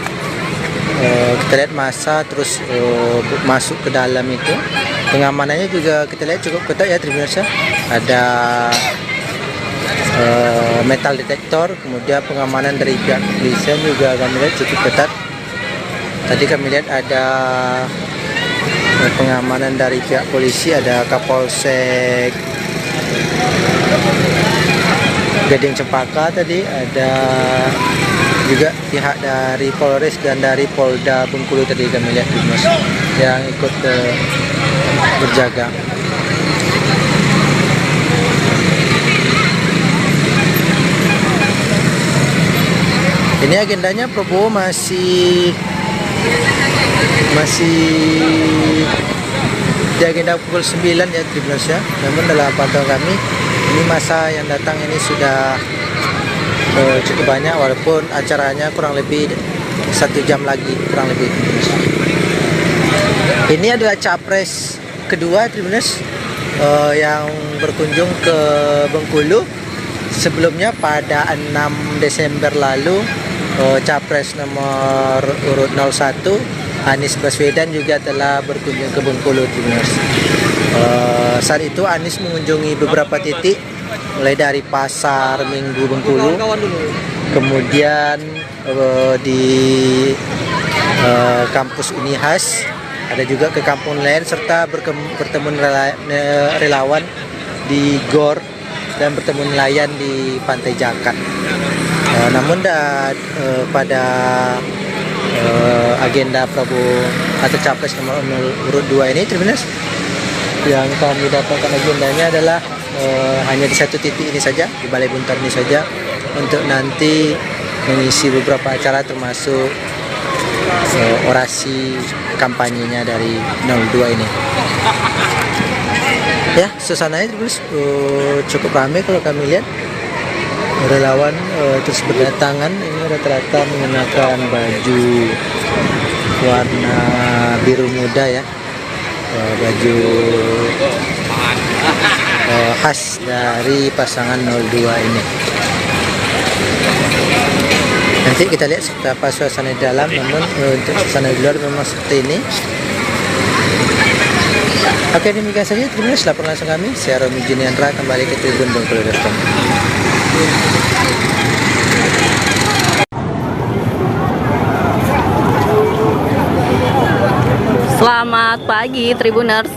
kita lihat massa terus masuk ke dalam itu. Pengamanannya juga kita lihat cukup ketat ya Tribuners ya. Ada metal detektor, kemudian pengamanan dari pihak kepolisian juga kami lihat cukup ketat. Tadi kami lihat ada pengamanan dari pihak polisi, ada Kapolsek Gading Cempaka tadi, ada juga pihak dari Polres dan dari Polda Bengkulu tadi kami lihat Tribuners yang ikut berjaga. Ini agendanya Prabowo masih di agenda pukul 9 ya Tribuners ya. Namun dalam pantauan kami ini masa yang datang ini sudah cukup banyak, walaupun acaranya kurang lebih 1 jam lagi kurang lebih Tribuners. Ini adalah Capres kedua Tribuners yang berkunjung ke Bengkulu. Sebelumnya pada 6 Desember lalu Capres nomor urut 01 Anies Baswedan juga telah berkunjung ke Bengkulu Tribuners. Saat itu Anies mengunjungi beberapa titik, mulai dari Pasar Minggu Bengkulu, kemudian di kampus Unihas, ada juga ke kampung lain, serta bertemu relawan di GOR dan bertemu nelayan di Pantai Jakat. Namun pada agenda Prabowo atau Capres nomor urut 2 ini Tribuners, yang kami dapatkan agendanya adalah hanya di satu titik ini saja, di Balai Buntar ini saja, untuk nanti mengisi beberapa acara termasuk orasi kampanyenya dari 02 ini. Ya, suasananya terus cukup ramai kalau kami lihat. relawan terus berdatangan. Ini rata-rata mengenakan baju warna biru muda ya, baju khas dari pasangan 02 ini. Nanti kita lihat seperti apa suasana di dalam, namun untuk suasana di luar memang seperti ini. Oke, demikian saja. Terima kasih laporan langsung kami. Saya Romi Juniandra, kembali ke Tribun Bengkulu.com. Selamat pagi Tribuners.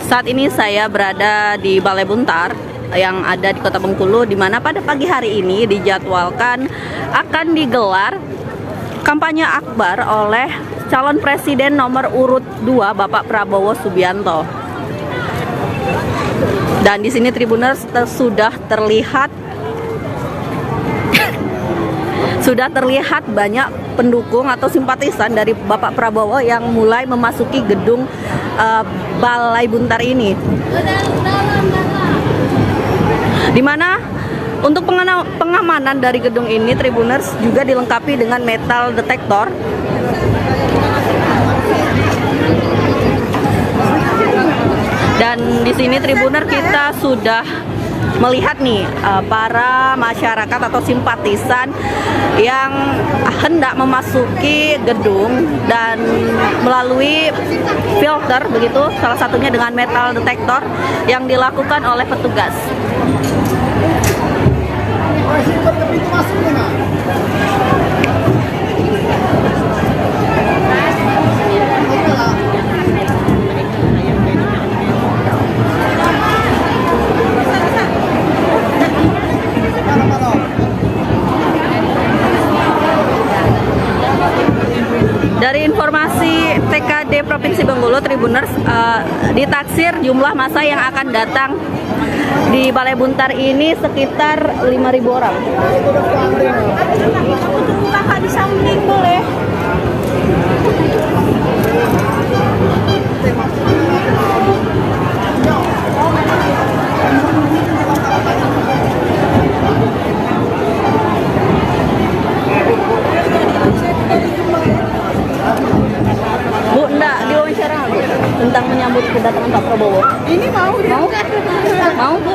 Saat ini saya berada di Balai Buntar yang ada di Kota Bengkulu, di mana pada pagi hari ini dijadwalkan akan digelar kampanye akbar oleh calon presiden nomor urut 2 Bapak Prabowo Subianto. Dan di sini Tribuners sudah terlihat banyak pendukung atau simpatisan dari Bapak Prabowo yang mulai memasuki gedung Balai Buntar ini. Di mana untuk pengamanan dari gedung ini Tribuners juga dilengkapi dengan metal detektor. Dan di sini Tribuner kita sudah melihat nih para masyarakat atau simpatisan yang hendak memasuki gedung dan melalui filter begitu, salah satunya dengan metal detektor yang dilakukan oleh petugas. Dari informasi TKD Provinsi Bengkulu, Tribuners, ditaksir jumlah massa yang akan datang di Balai Buntar ini sekitar 5.000 orang. Kakak di samping boleh. Bu, enggak diwawancara Bu tentang menyambut kedatangan Pak Prabowo. Ini mau? Mau Bu?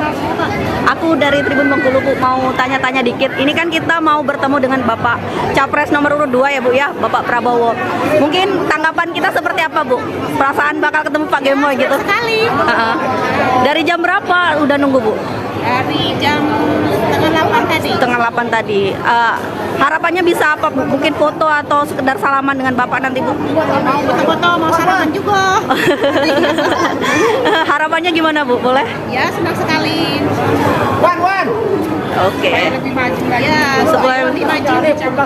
Aku dari Tribun Bengkulu Bu, mau tanya-tanya dikit. Ini kan kita mau bertemu dengan Bapak Capres nomor urut 2 ya Bu ya, Bapak Prabowo. Mungkin tanggapan kita seperti apa Bu? Perasaan bakal ketemu Pak Gemoy gitu? Sekali. Dari jam berapa udah nunggu Bu? Dari jam setengah 8 tadi. Setengah 8 tadi. Harapannya bisa apa Bu? Mungkin foto atau sekedar salaman dengan Bapak nanti Bu? Mau foto-foto, mau sarapan juga. Harapannya gimana Bu? Boleh? Ya, senang sekali. Oke. Lebih maju lagi. Ya, Supaya lebih maju. Terima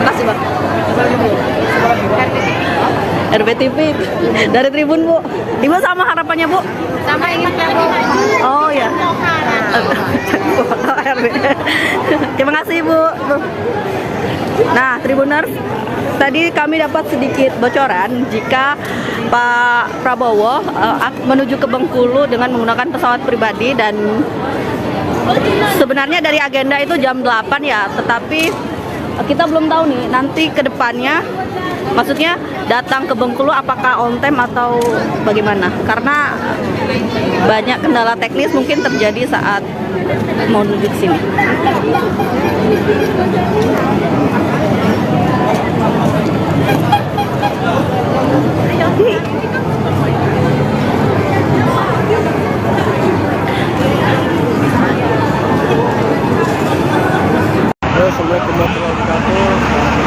kasih Bang. RBTV dari Tribun Bu. Ibu sama harapannya Bu? Sama ingin Prabowo. Oh ya. Terima kasih Bu. Nah Tribuners, tadi kami dapat sedikit bocoran jika Pak Prabowo menuju ke Bengkulu dengan menggunakan pesawat pribadi, dan sebenarnya dari agenda itu jam 8 ya, tetapi kita belum tahu nih nanti ke depannya, maksudnya datang ke Bengkulu apakah on time atau bagaimana, karena banyak kendala teknis mungkin terjadi saat mau menuju ke sini. Assalamualaikum warahmatullahi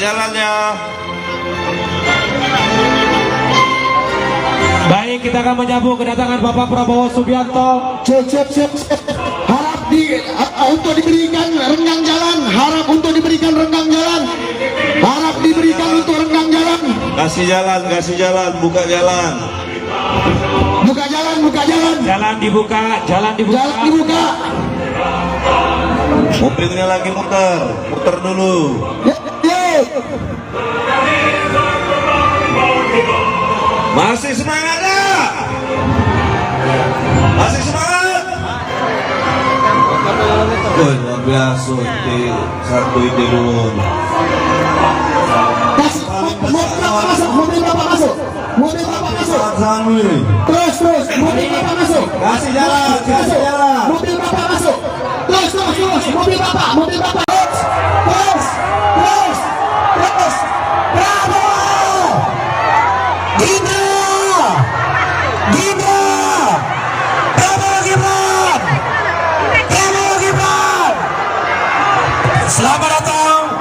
jalannya. Baik, kita akan menyambut kedatangan Bapak Prabowo Subianto. Cek. Harap untuk diberikan renggang jalan. Harap untuk diberikan renggang jalan. Harap diberikan untuk renggang jalan. Kasih jalan, buka jalan. Buka jalan. Jalan dibuka. Jalan dibuka. Mobilnya lagi muter dulu. Masih semangat ya? Masih semangat? Woi, luar biasa satu ide dulu. Mobil bapak masuk. Terus, mobil bapak masuk. Kasih jalan. Mobil bapak masuk. Terus, mobil bapak. Terus. Bravo! Gibran! Bravo Gibran! Selamat datang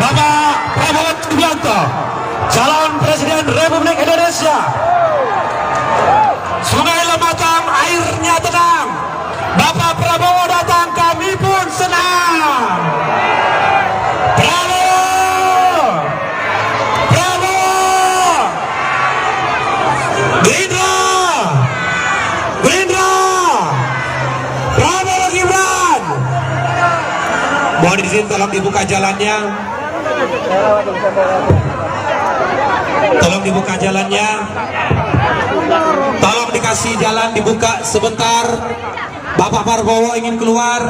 Bapak Prabowo Subianto, calon Presiden Republik Indonesia. Sungai Lematang airnya tenang. Bapak Prabowo datang, kami pun senang. Bravo! Gerindra! Bravo Gibran! Mohon izin, tolong dibuka jalannya. Tolong dikasih jalan, dibuka sebentar. Bapak Prabowo ingin keluar.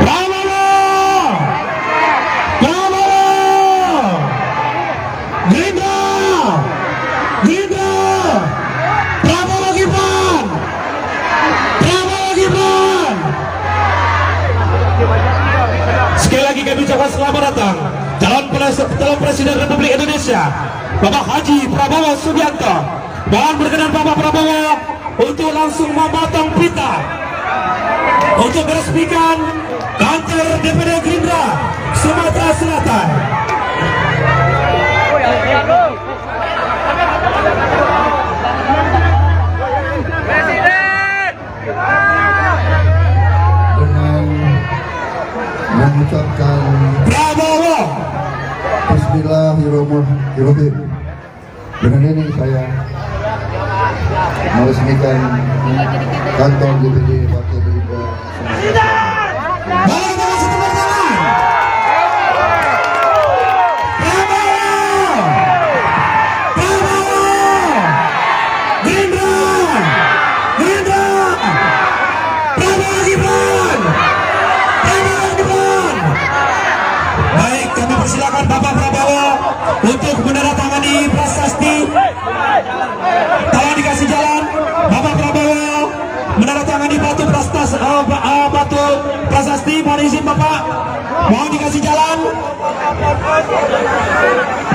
Bravo! Gerindra! Prabowo Gibran! Sekali lagi kami ucapkan selamat datang calon Presiden Republik Indonesia Bapak Haji Prabowo Subianto. Mohon berkenan Bapak Prabowo untuk langsung memotong pita untuk meresmikan kantor DPD Gerindra Sumatera Selatan. Dengan mengucapkan Prabowo. Bismillahirrahmanirrahim. Dengan ini saya meresmikan kantor DPD Partai Gerindra Sumatera Selatan. Balik terus tepuk tangan. Prabowo. Gerindra. Prabowo Gibran. Baik, kami persilakan Bapak Prabowo untuk menandatangani prasasti. Tolong dikasih jalan. Bapak Prabowo menandatangani batu prasasti. Mohon izin Bapak. Mohon dikasih jalan.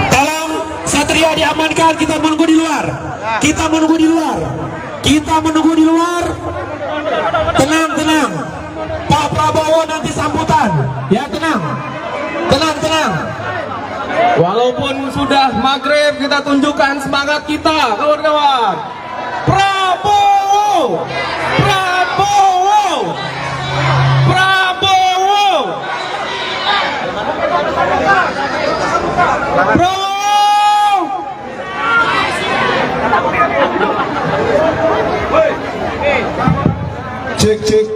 Tolong Satria diamankan. Kita menunggu di luar. Tenang. Pak Prabowo nanti sambutan. Ya, tenang. Walaupun sudah maghrib, kita tunjukkan semangat kita, kawan-kawan. Prabowo! Cek.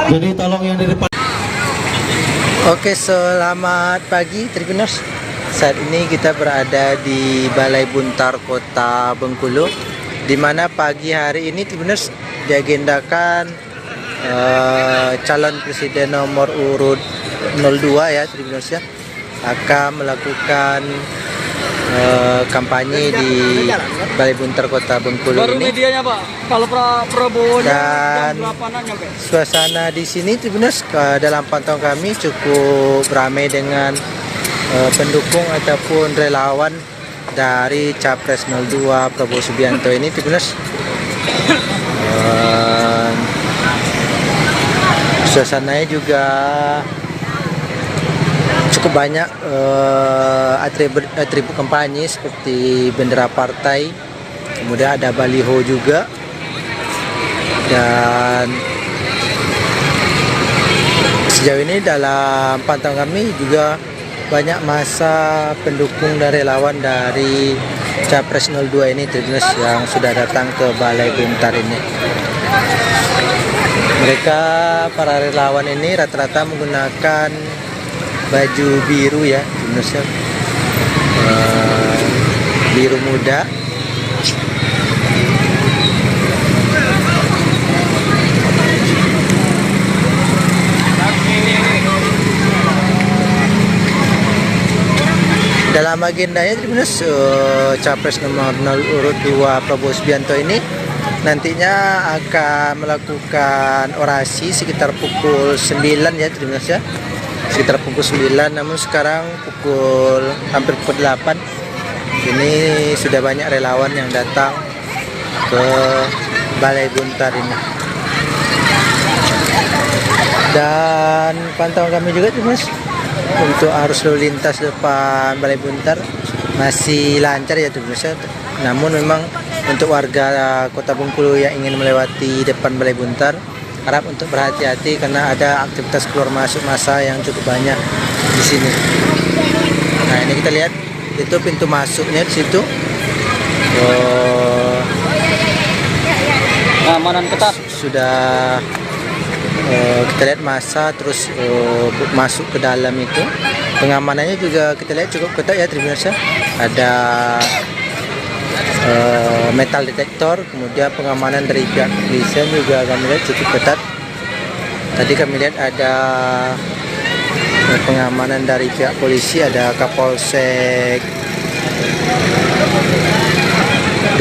Jadi tolong yang di depan. Oke, selamat pagi Tribuners. Saat ini kita berada di Balai Buntar Kota Bengkulu, di mana pagi hari ini Tribuners diagendakan calon presiden nomor urut 02 ya Tribuners ya, akan melakukan kampanye di Balai Buntar Kota Bengkulu Baru ini. medianya Pak. Kalau Prabowo Dan jam 8-an nyampe. suasana di sini Tribuners dalam pantauan kami cukup ramai dengan pendukung ataupun relawan dari Capres 02 Prabowo Subianto ini Tribuners. Suasananya juga cukup banyak atribut kampanye seperti bendera partai, kemudian ada baliho juga, dan sejauh ini dalam pantauan kami juga banyak masa pendukung dan relawan dari Capres 02 ini Tribuners yang sudah datang ke Balai Buntar ini. Mereka para relawan ini rata-rata menggunakan baju biru ya, Tribuners, biru muda. Dalam agendanya Tribuners, Capres nomor 02 Prabowo Subianto ini nantinya akan melakukan orasi sekitar pukul 9 ya Tribuners ya. Sekitar pukul 9, namun sekarang hampir pukul 8 ini sudah banyak relawan yang datang ke Balai Buntar ini. Dan pantauan kami juga Tribuners, untuk arus lalu lintas depan Balai Buntar masih lancar ya Tribuners ya. Namun memang untuk warga Kota Bengkulu yang ingin melewati depan Balai Buntar harap untuk berhati-hati karena ada aktivitas keluar masuk massa yang cukup banyak di sini. Nah, ini kita lihat itu pintu masuknya di situ. Keamanan ketat. Sudah kita lihat massa terus masuk ke dalam itu. Pengamanannya juga kita lihat cukup ketat ya Tribuners ya. Ada metal detektor, kemudian pengamanan dari pihak kepolisian juga kami lihat cukup ketat. Tadi kami lihat ada pengamanan dari pihak polisi, ada Kapolsek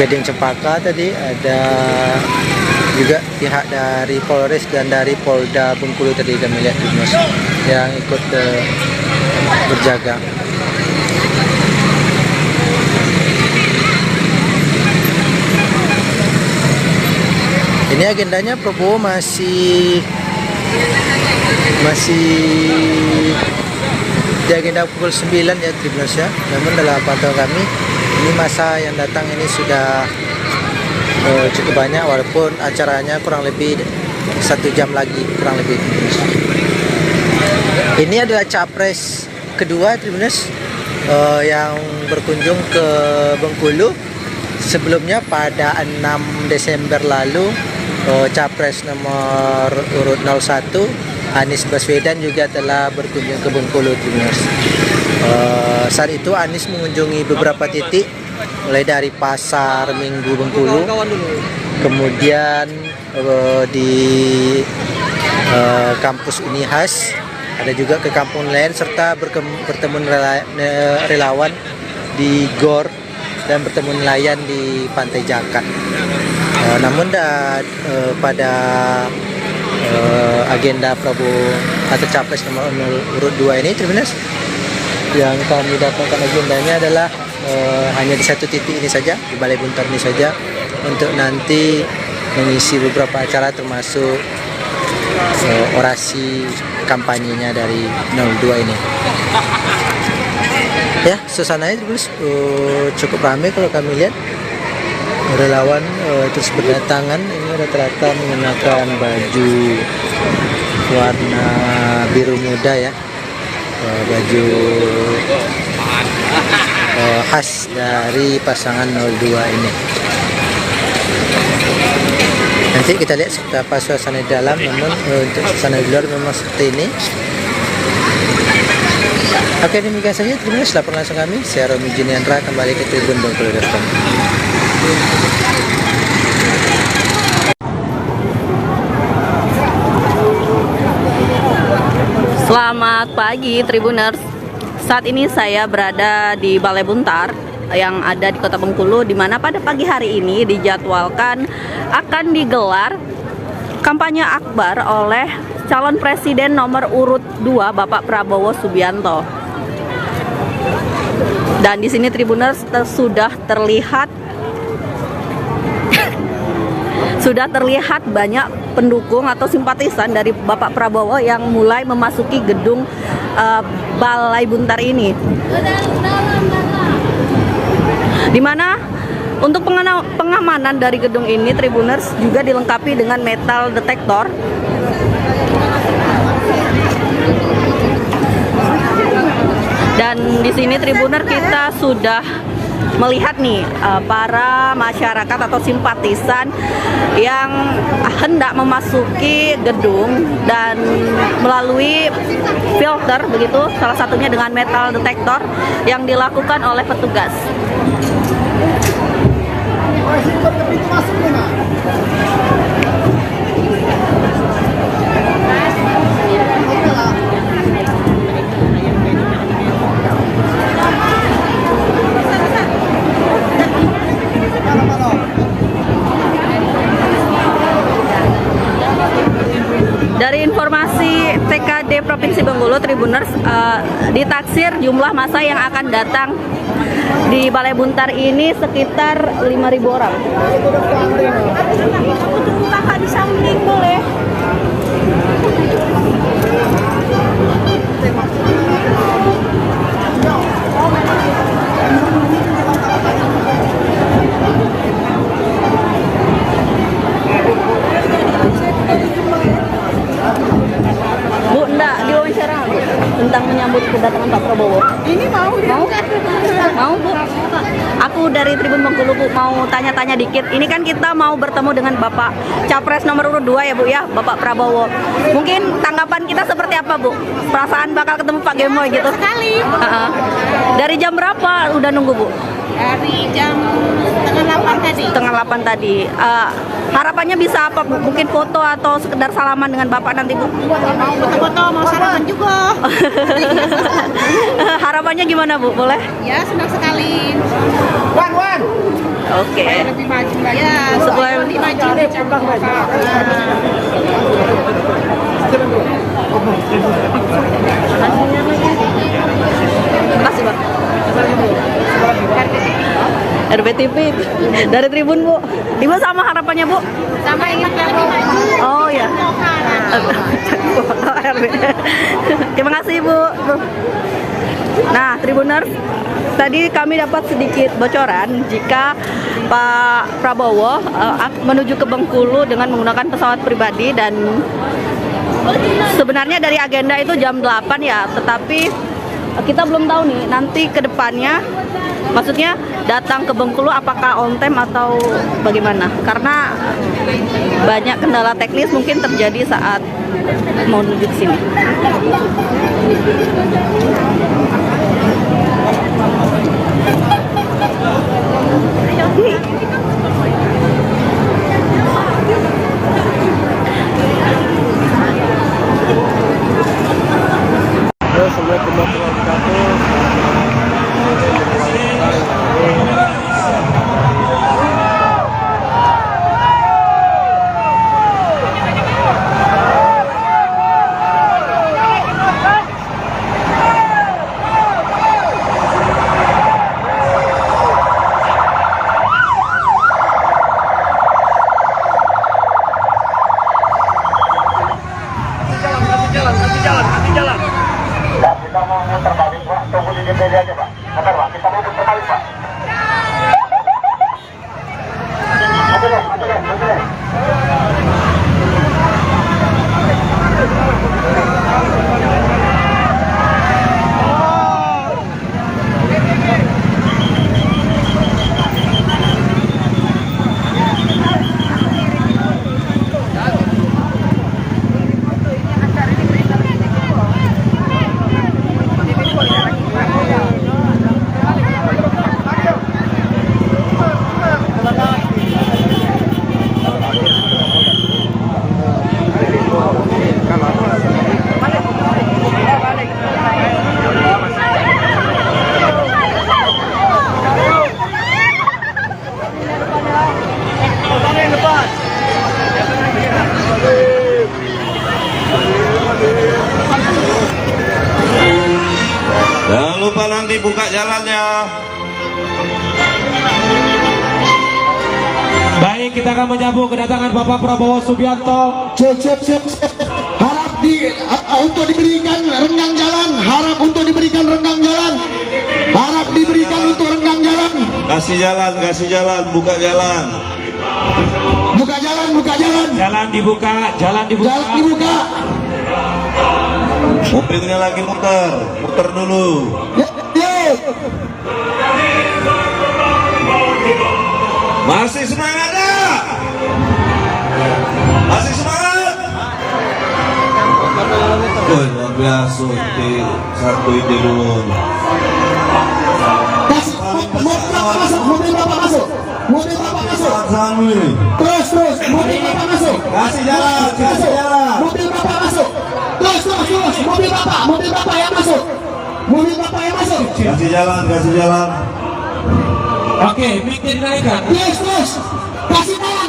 Gading Cempaka tadi, ada juga pihak dari Polres dan dari Polda Bengkulu tadi kami lihat yang ikut berjaga. Ini agendanya Prabowo masih di agenda pukul 9 ya Tribuners ya. Namun dalam pantauan kami ini masa yang datang ini sudah cukup banyak, walaupun acaranya kurang lebih 1 jam lagi kurang lebih. Ini adalah Capres kedua Tribuners yang berkunjung ke Bengkulu. Sebelumnya pada 6 Desember lalu Capres nomor urut 01 Anies Baswedan juga telah berkunjung ke Bengkulu Tribuners. Saat itu Anies mengunjungi beberapa titik, mulai dari Pasar Minggu Bengkulu, kemudian di kampus Unihas, ada juga ke kampung lain, serta bertemu relawan di GOR dan bertemu nelayan di Pantai Jakat. Namun pada agenda Prabowo atau Capres nomor urut 2 ini Tribuners, yang kami dapatkan agendanya adalah hanya di satu titik ini saja, di Balai Buntar ini saja, untuk nanti mengisi beberapa acara termasuk orasi kampanyenya dari 02 ini. Ya, suasananya cukup ramai kalau kami lihat. Relawan terus berdatangan, ini rata-rata menggunakan baju warna biru muda ya, baju khas dari pasangan 02 ini. Nanti kita lihat seperti apa suasana di dalam, namun untuk suasana di luar memang seperti ini. Oke, demikian saja Tribuners laporan langsung kami. Saya Romi Juniandra, kembali ke Tribun Bengkulu.com. Selamat pagi Tribuners. Saat ini saya berada di Balai Buntar yang ada di Kota Bengkulu, di mana pada pagi hari ini dijadwalkan akan digelar kampanye akbar oleh calon presiden nomor urut 2 Bapak Prabowo Subianto. Dan di sini Tribuners sudah terlihat banyak pendukung atau simpatisan dari Bapak Prabowo yang mulai memasuki gedung Balai Buntar ini. Di mana untuk pengamanan dari gedung ini Tribuners juga dilengkapi dengan metal detektor. Dan di sini Tribuner kita sudah melihat nih para masyarakat atau simpatisan yang hendak memasuki gedung dan melalui filter begitu, salah satunya dengan metal detektor yang dilakukan oleh petugas. Dari informasi TKD Provinsi Bengkulu, Tribuners, ditaksir jumlah massa yang akan datang di Balai Buntar ini sekitar 5.000 orang. Kakak di samping boleh. Bu, enggak diwawancara Bu tentang menyambut kedatangan Pak Prabowo. Ini mau? Mau Bu? Aku dari Tribun Bengkulu Bu, mau tanya-tanya dikit. Ini kan kita mau bertemu dengan Bapak Capres nomor urut 2 ya Bu ya, Bapak Prabowo. Mungkin tanggapan kita seperti apa Bu? Perasaan bakal ketemu Pak Gemoy gitu? Sekali. Dari jam berapa udah nunggu Bu? Dari jam setengah 8 tadi. Setengah 8 tadi. Harapannya bisa apa Bu? Mungkin foto atau sekedar salaman dengan Bapak nanti Bu? Mau foto-foto, mau sarapan juga. Harapannya gimana Bu? Boleh? Ya, senang sekali. Oke. Lebih maju lagi. Ya, Supaya lebih maju. Makasih Bang. RBTV dari Tribun Bu. Ibu sama harapannya Bu? Sama ingin Prabowo maju. Oh ya. Terima kasih Bu. Nah, Tribuners, tadi kami dapat sedikit bocoran jika Pak Prabowo menuju ke Bengkulu dengan menggunakan pesawat pribadi, dan sebenarnya dari agenda itu jam 8 ya, tetapi kita belum tahu nih nanti ke depannya, maksudnya datang ke Bengkulu apakah on time atau bagaimana, karena banyak kendala teknis mungkin terjadi saat mau menuju ke sini. dibuka jalannya. Baik, kita akan menyambut kedatangan Bapak Prabowo Subianto. Cek. Harap untuk diberikan renggang jalan. Harap untuk diberikan renggang jalan. Harap diberikan untuk renggang jalan. Kasih jalan, buka jalan. Buka jalan. Jalan dibuka. Jalan dibuka. Mobilnya lagi muter dulu. Yes. Masih semangat ya? Masih semangat? Woi, luar biasa. Satu ide dulu. Mobil bapak masuk. Sanu ini. Terus, mobil bapak masuk. Kasih jalan. Mobil bapak masuk. Terus, mobil bapak yang masuk. Kasih jalan. Oke, mikir naikkan. Yes. Kasih jalan.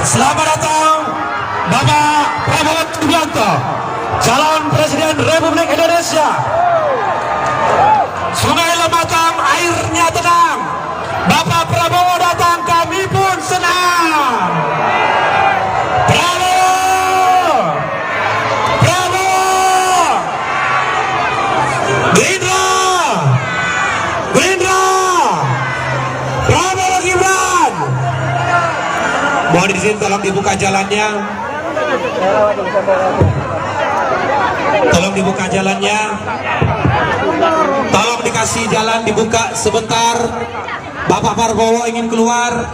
Selamat datang Bapak Prabowo Subianto, calon Presiden Republik Indonesia. Sungai Lematang airnya tenang. Bapak Prabowo datang, kami pun senang. Prabowo, Gerindra, Prabowo Gibran. Mohon izin, tolong dibuka jalannya. Tolong dikasih jalan, dibuka sebentar. Bapak Prabowo ingin keluar.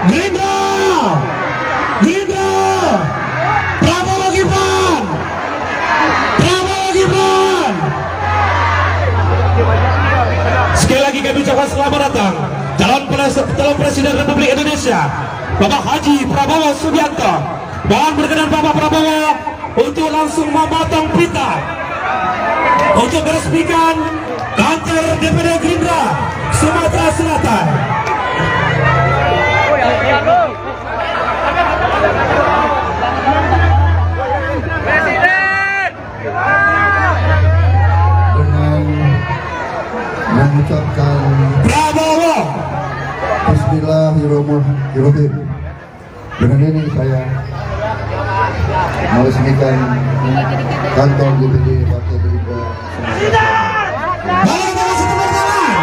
Gerindra, Prabowo Gibran. Sekali lagi kami ucapkan selamat datang calon Presiden Republik Indonesia Bapak Haji Prabowo Subianto. Mohon berkenan Bapak Prabowo untuk langsung memotong pita untuk meresmikan kantor DPD Gerindra Sumatera Selatan. Mengucapkan Prabowo. Bismillahirrahmanirrahim. Dengan ini saya meresmikan kantor DPD Partai Gerindra. Balik kasih tepuk tangan.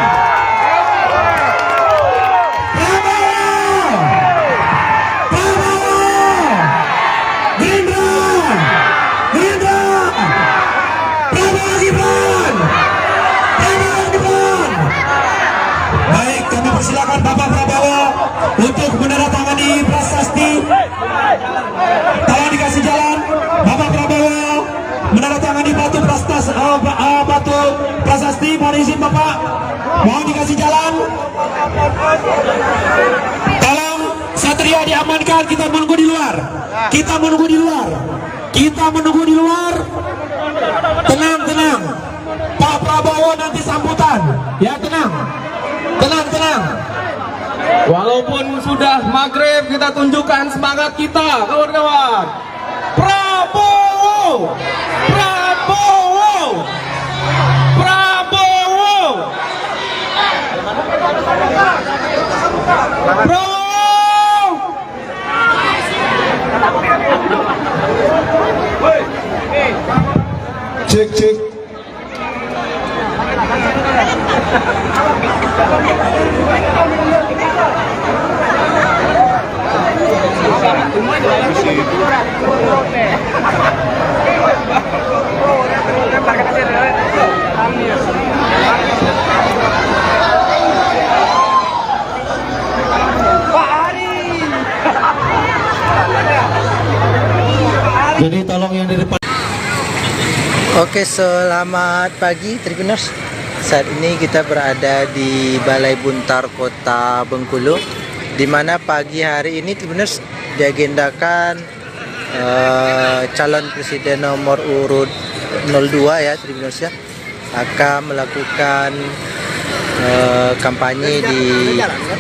Prabowo, Gerindra, Prabowo Gibran. Baik, kami persilakan Bapak Prabowo untuk menandatangani prasasti. Tolong dikasih jalan. Bapak Prabowo menandatangani batu prasasti. Mohon izin Bapak, mohon dikasih jalan. Tolong Satria diamankan. Kita menunggu di luar. Tenang. Pak Prabowo nanti sambutan. Ya, tenang. Walaupun sudah maghrib, kita tunjukkan semangat kita, kawan-kawan. Prabowo, Cek. Jadi tolong yang di depan. Oke, selamat pagi Tribuners. Saat ini kita berada di Balai Buntar Kota Bengkulu, di mana pagi hari ini Tribuners diagendakan calon presiden nomor urut 02 ya Tribuners ya, akan melakukan kampanye di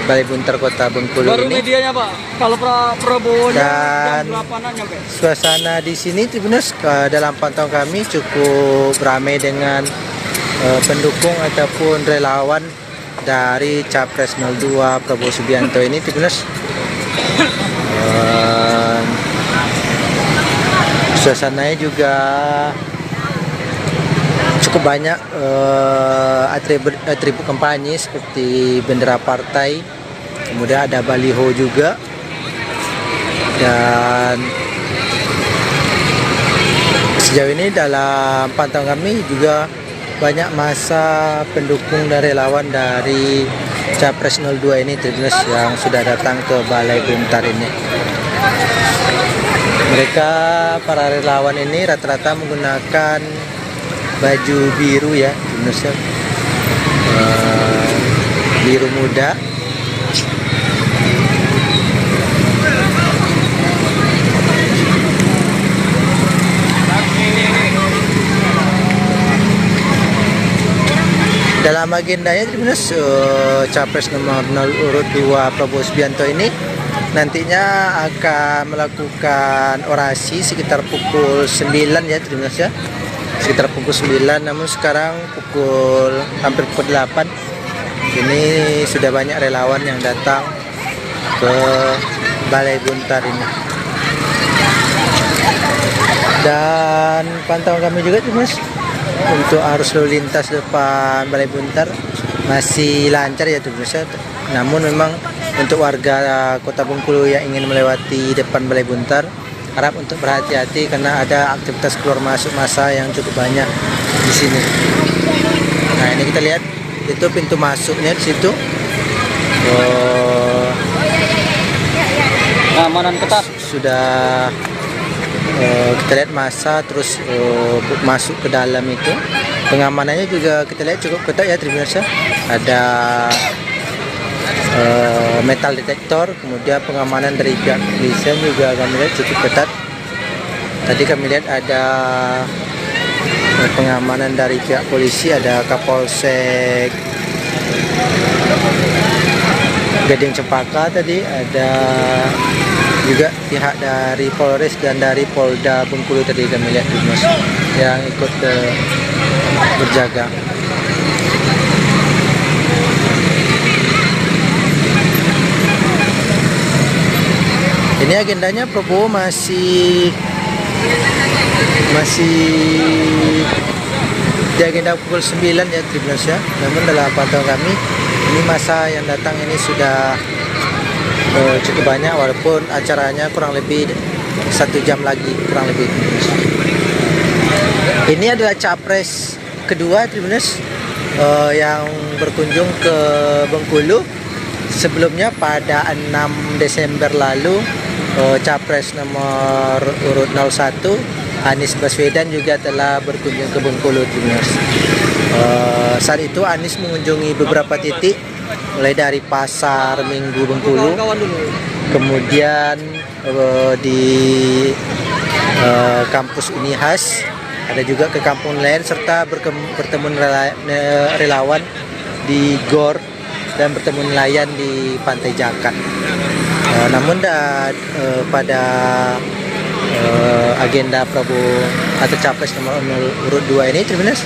Balai Buntar Kota Bengkulu Baru ini. medianya Pak, kalau Prabowo Dan jam 8-an nyampe. suasana di sini Tribuners dalam pantauan kami cukup ramai dengan pendukung ataupun relawan dari Capres 02 Prabowo Subianto ini Tribuners. Suasananya juga cukup banyak atribut kampanye seperti bendera partai, kemudian ada baliho juga, dan sejauh ini dalam pantauan kami juga banyak masa pendukung dan relawan dari Capres 02 ini Tribuners yang sudah datang ke Balai Buntar ini. Mereka, para relawan ini rata-rata menggunakan baju biru ya Tribuners ya, biru muda. Dalam agendanya Tribuners, Capres nomor 02 Prabowo Subianto ini nantinya akan melakukan orasi sekitar pukul 9 ya Tribuners ya, sekitar pukul 9, namun sekarang hampir pukul 8 ini sudah banyak relawan yang datang ke Balai Buntar ini. Dan pantauan kami juga Tribuners, untuk arus lalu lintas depan Balai Buntar masih lancar ya Tribuners ya. Namun memang untuk warga Kota Bengkulu yang ingin melewati depan Balai Buntar harap untuk berhati-hati karena ada aktivitas keluar masuk massa yang cukup banyak di sini. Nah, ini kita lihat itu pintu masuknya di situ. Keamanan ketat. Sudah kita lihat massa terus masuk ke dalam itu. Pengamanannya juga kita lihat cukup ketat ya Tribuners ya. Ada metal detektor, kemudian pengamanan dari pihak kepolisian juga kami lihat cukup ketat. Tadi kami lihat ada pengamanan dari pihak polisi, ada Kapolsek Gading Cempaka tadi, ada juga pihak dari Polres dan dari Polda Bengkulu tadi kami lihat Tribuners yang ikut berjaga. Ini agendanya Prabowo masih di agenda pukul 9 ya Tribuners ya. Namun dalam pantauan kami ini masa yang datang ini sudah cukup banyak, walaupun acaranya kurang lebih 1 jam lagi kurang lebih Tribuners. Ini adalah Capres kedua Tribuners yang berkunjung ke Bengkulu. Sebelumnya pada 6 Desember lalu Capres nomor urut 01 Anies Baswedan juga telah berkunjung ke Bengkulu Tribuners. Saat itu Anies mengunjungi beberapa titik, mulai dari Pasar Minggu Bengkulu, kemudian di kampus Unihas, ada juga ke kampung lain, serta bertemu relawan di GOR dan bertemu nelayan di Pantai Jakat. Namun pada agenda Prabowo atau Capres nomor urut 2 ini Tribuners,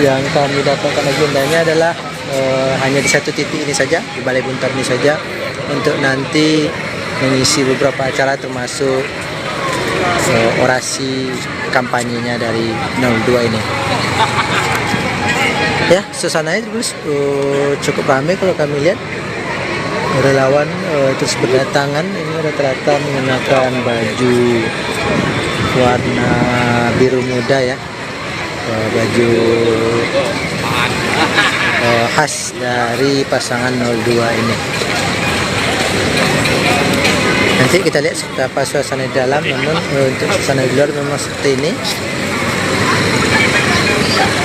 yang kami dapatkan agendanya adalah hanya di satu titik ini saja, di Balai Buntar ini saja, untuk nanti mengisi beberapa acara termasuk orasi kampanyenya dari 02 ini. Ya, suasananya Tribuners cukup ramai kalau kami lihat. Relawan terus berdatangan, ini rata-rata menggunakan baju warna biru muda ya, baju khas dari pasangan 02 ini. Nanti Nanti kita lihat seperti apa suasana di dalam, namun untuk suasana di luar memang seperti ini.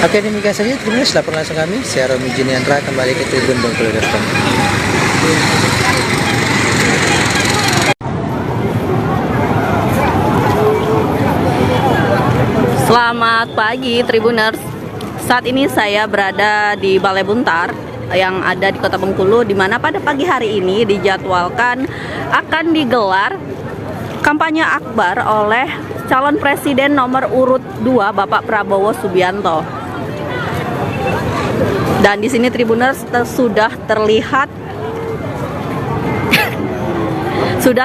Oke, demikian saja Tribuners, laporan langsung kami. Saya Romi Juniandra, kembali ke Tribun Bengkulu.com. Selamat pagi Tribuners. Saat ini saya berada di Balai Buntar yang ada di Kota Bengkulu, di mana pada pagi hari ini dijadwalkan akan digelar kampanye akbar oleh calon presiden nomor urut 2 Bapak Prabowo Subianto. Dan di sini Tribuners sudah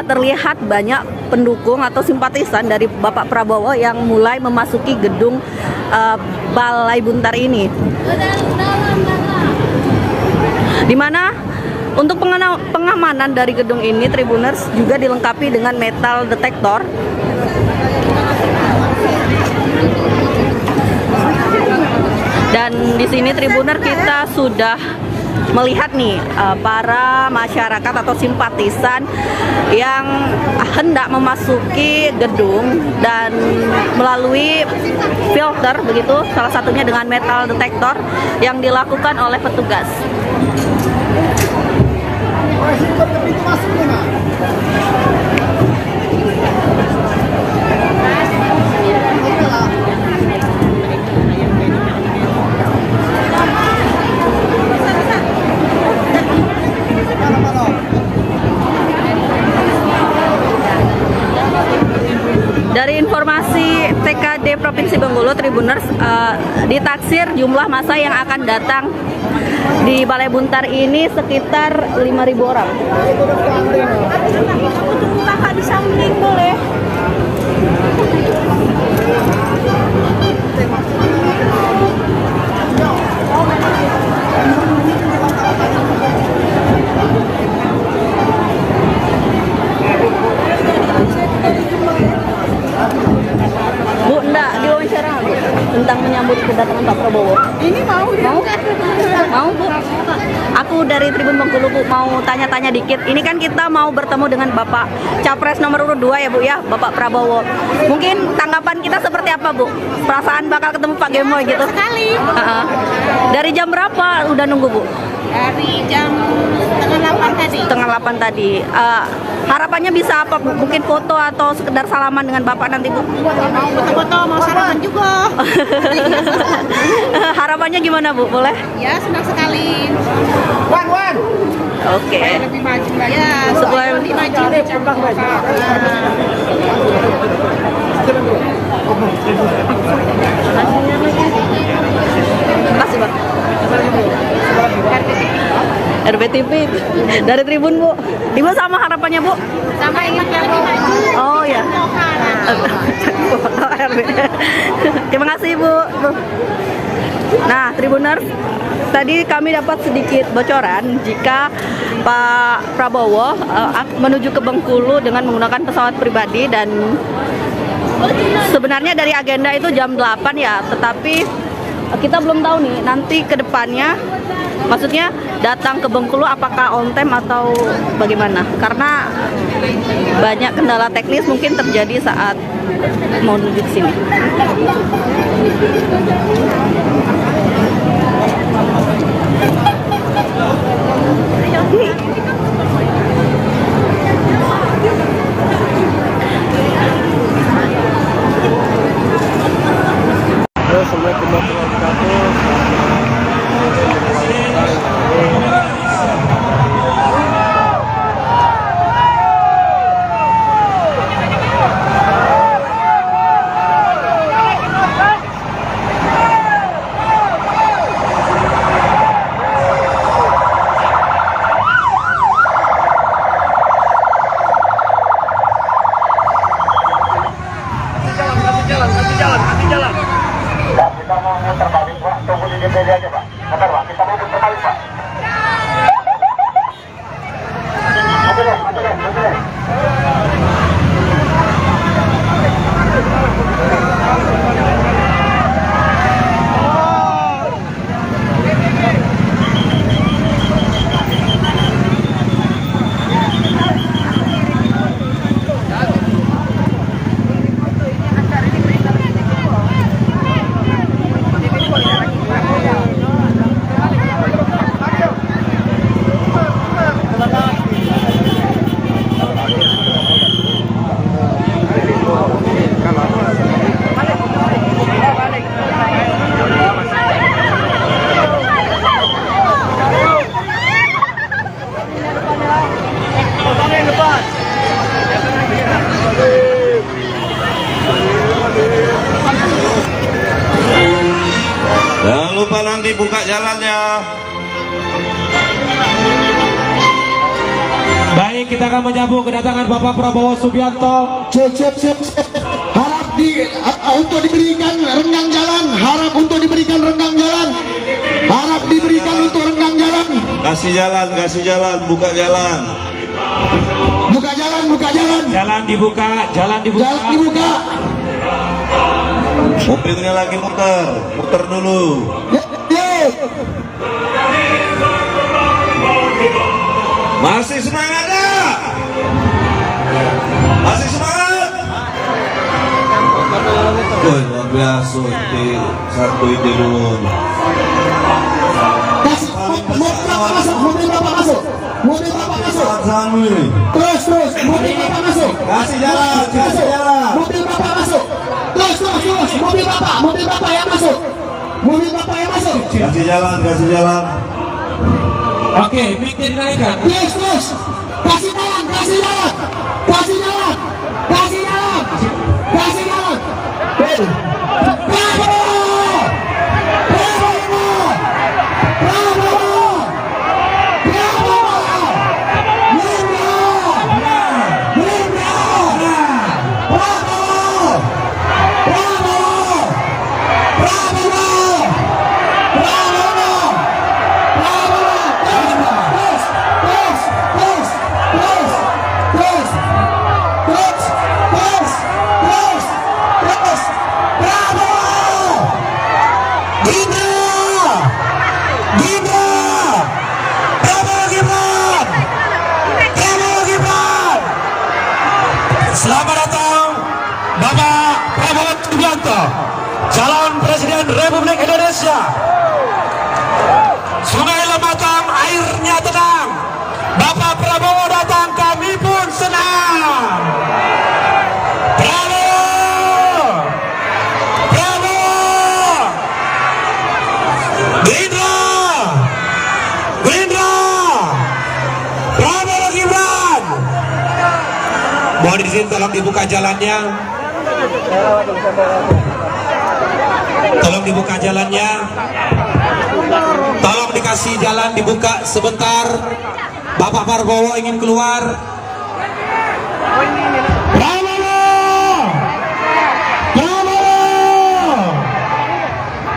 terlihat banyak pendukung atau simpatisan dari Bapak Prabowo yang mulai memasuki gedung Balai Buntar ini. Di mana untuk pengamanan dari gedung ini Tribuners juga dilengkapi dengan metal detektor. Dan di sini Tribuner kita sudah melihat nih para masyarakat atau simpatisan yang hendak memasuki gedung dan melalui filter begitu, salah satunya dengan metal detektor yang dilakukan oleh petugas. Dari informasi TKD Provinsi Bengkulu Tribuners, ditaksir jumlah massa yang akan datang di Balai Buntar ini sekitar 5.000 orang. Kakak di samping boleh. Bu, enggak diwawancara Bu tentang menyambut kedatangan Pak Prabowo. Ini mau? Mau Bu? Aku dari Tribun Bengkulu Bu, mau tanya-tanya dikit. Ini kan kita mau bertemu dengan Bapak Capres nomor urut 2 ya Bu ya, Bapak Prabowo. Mungkin tanggapan kita seperti apa Bu? Perasaan bakal ketemu Pak Gemoy gitu? Sekali. Dari jam berapa udah nunggu Bu? Dari jam setengah 8 tadi. Setengah 8 tadi. Harapannya bisa apa Bu? Mungkin foto atau sekedar salaman dengan Bapak nanti Bu? Mau foto-foto, mau sarapan juga. Harapannya gimana Bu? Boleh? Ya, senang sekali. Oke. Lebih maju lagi. Ya, Supaya lebih maju. Makasih Bang. RBTV dari Tribun Bu. Ibu sama harapannya Bu? Sama ingin lebih maju. Oh ya. Terima kasih Bu. Nah Tribuners, tadi kami dapat sedikit bocoran jika Pak Prabowo menuju ke Bengkulu dengan menggunakan pesawat pribadi, dan sebenarnya dari agenda itu jam 8 ya, tetapi kita belum tahu nih nanti ke depannya, maksudnya datang ke Bengkulu apakah on time atau bagaimana, karena banyak kendala teknis mungkin terjadi saat mau menuju ke sini. Assalamualaikum warahmatullahi kita akan menyambut kedatangan Bapak Prabowo Subianto. Cek. Harap untuk diberikan renggang jalan. Harap untuk diberikan renggang jalan. Harap diberikan untuk renggang jalan. Kasih jalan, buka jalan. Buka jalan. Jalan dibuka. Jalan dibuka. Mobilnya lagi muter dulu. Yes. Masih semangat ya? Masih semangat? Woi, luar biasa satu ide dulu. Mobil bapak masuk. Terus, mobil bapak masuk. Kasih jalan. Mobil bapak masuk. Terus, mobil bapak yang masuk. Kasih jalan. Oke, mic-nya dinaikkan. Terus. Kasih jalan. Selamat datang Bapak Prabowo Subianto, calon Presiden Republik Indonesia. Sungai Lematang airnya tenang. Bapak Prabowo datang, kami pun senang. Prabowo, Gerindra, Prabowo Gibran. Mohon izin tolong dibuka jalannya. Tolong dikasih jalan dibuka sebentar. Bapak Prabowo ingin keluar. Prabowo,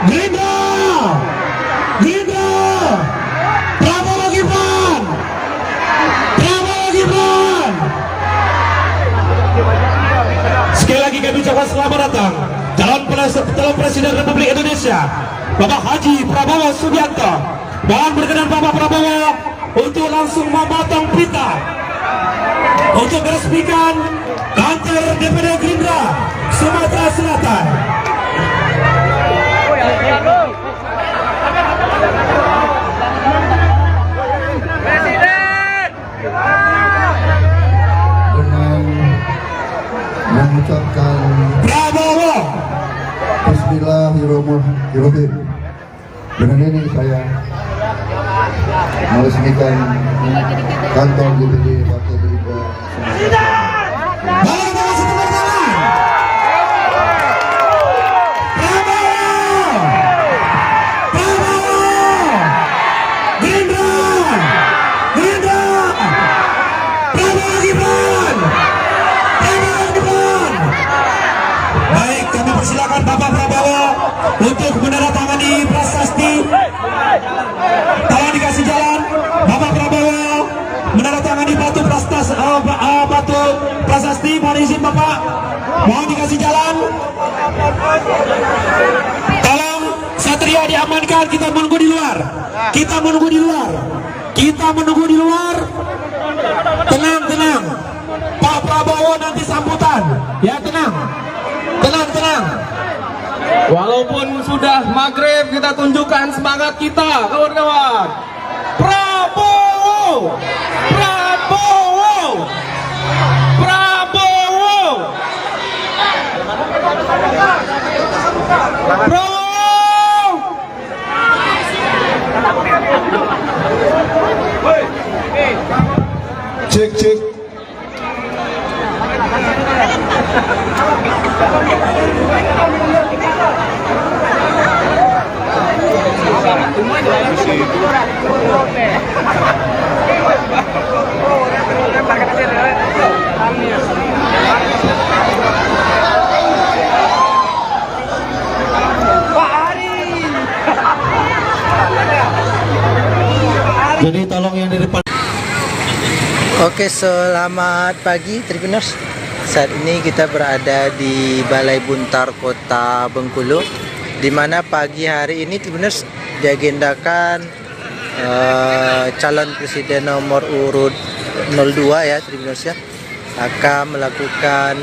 Gerindra, Prabowo Gibran. Sekali lagi kami ucapkan selamat datang calon Presiden Republik Indonesia Bapak Haji Prabowo Subianto. Mohon berkenan Bapak Prabowo untuk langsung memotong pita untuk meresmikan kantor DPD Gerindra Sumatera Selatan. Dengan mengucapkan Prabowo. Bismillahirrahmanirrahim. Dengan ini saya meresmikan kantor DPD Partai Gerindra Sumatera Selatan. Baik, kami persilakan Bapak Prabowo untuk menandatangani prasasti. Tolong dikasih jalan. Bapak Prabowo menandatangani batu prasasti. Mohon izin Bapak. Mohon dikasih jalan. Tolong Satria diamankan. Kita menunggu di luar. Tenang. Pak Prabowo nanti sambutan. Ya, tenang. Walaupun sudah maghrib, kita tunjukkan semangat kita, kawan-kawan. Prabowo, Cek. Oke, selamat pagi Tribuners. Saat ini kita berada di Balai Buntar Kota Bengkulu, di mana pagi hari ini Tribuners diagendakan calon presiden nomor urut 02 ya Tribuners ya, akan melakukan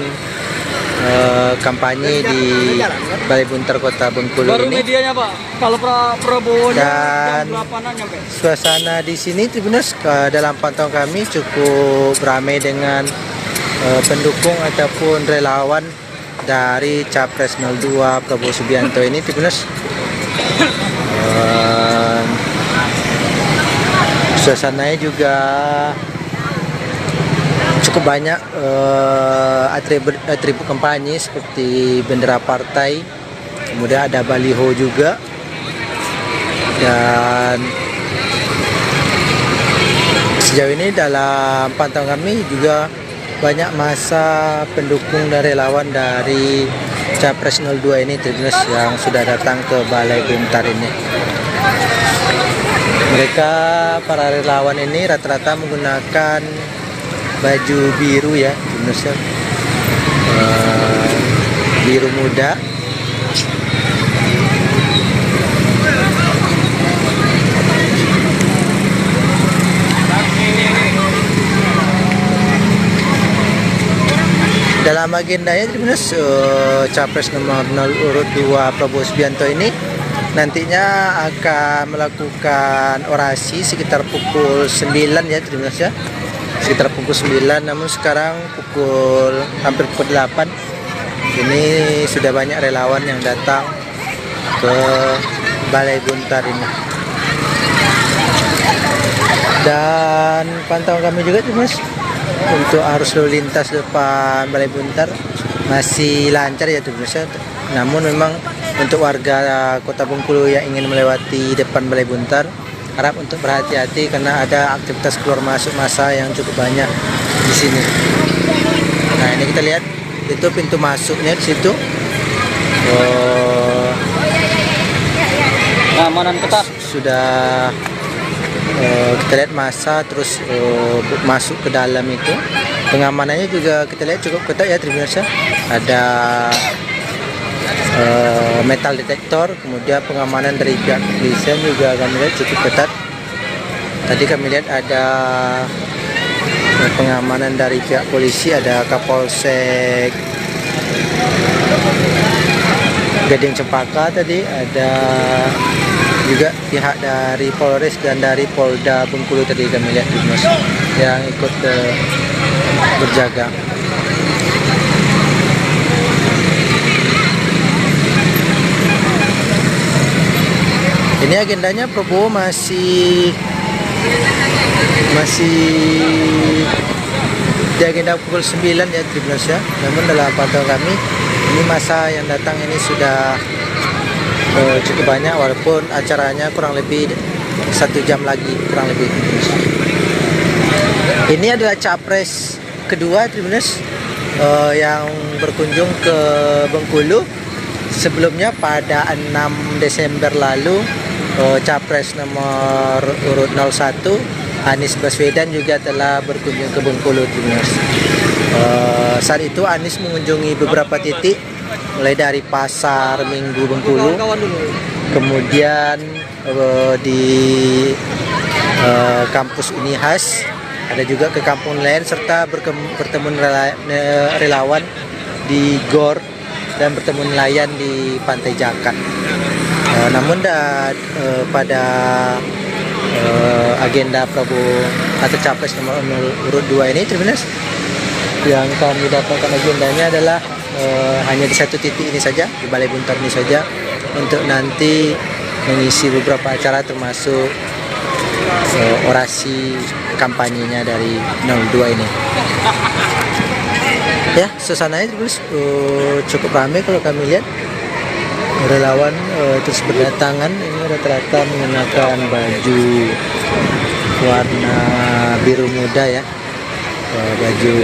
kampanye di Balai Buntar Kota Bengkulu Baru ini. medianya Pak, kalau Prabowo Dan jam 8-an nyampe. suasana di sini Tribuners dalam pantauan kami cukup ramai dengan pendukung ataupun relawan dari Capres 02 Prabowo Subianto ini Tribuners. Suasananya juga cukup banyak atribut kampanye seperti bendera partai, kemudian ada baliho juga, dan sejauh ini dalam pantauan kami juga banyak masa pendukung dan relawan dari Capres 02 ini Tribuners yang sudah datang ke Balai Buntar ini. Mereka, para relawan ini rata-rata menggunakan baju biru ya Tribuners ya. Biru muda. Dalam agendanya Tribuners, Capres nomor 0 urut 2 Prabowo Subianto ini nantinya akan melakukan orasi sekitar pukul 9 ya Tribuners ya. Sekitar pukul 9, namun sekarang hampir pukul 8 ini sudah banyak relawan yang datang ke Balai Buntar ini. Dan pantauan kami juga Tribuners, untuk arus lalu lintas depan Balai Buntar masih lancar ya Tribuners ya. Namun memang untuk warga Kota Bengkulu yang ingin melewati depan Balai Buntar, harap untuk berhati-hati karena ada aktivitas keluar masuk massa yang cukup banyak di sini. Nah, ini kita lihat itu pintu masuknya di situ. Keamanan ketat. Sudah kita lihat massa terus masuk ke dalam itu. Pengamanannya juga kita lihat cukup ketat ya Tribuners ya. Ada metal detektor, kemudian pengamanan dari pihak kepolisian juga kami lihat cukup ketat. Tadi kami lihat ada pengamanan dari pihak polisi, ada Kapolsek Gading Cempaka tadi, ada juga pihak dari Polres dan dari Polda Bengkulu tadi kami lihat yang ikut berjaga. Ini agendanya Prabowo masih di agenda pukul 9 ya Tribuners ya. Namun dalam pantauan kami ini masa yang datang ini sudah cukup banyak, walaupun acaranya kurang lebih 1 jam lagi kurang lebih. Ini adalah Capres kedua Tribuners yang berkunjung ke Bengkulu. Sebelumnya pada 6 Desember lalu Capres nomor urut 01 Anies Baswedan juga telah berkunjung ke Bengkulu Tribuners. Saat itu Anies mengunjungi beberapa titik, mulai dari Pasar Minggu Bengkulu, kemudian di kampus Unihas, ada juga ke kampung lain, serta bertemu relawan di GOR dan bertemu nelayan di Pantai Jakat. Namun pada agenda Prabowo atau Capres nomor urut 2 ini Tribuners, yang kami dapatkan agendanya adalah hanya di satu titik ini saja, di Balai Buntar ini saja, untuk nanti mengisi beberapa acara termasuk orasi kampanyenya dari 02 ini. Ya, suasananya Tribuners cukup ramai kalau kami lihat. Relawan terus berdatangan, ini rata-rata menggunakan baju warna biru muda ya, baju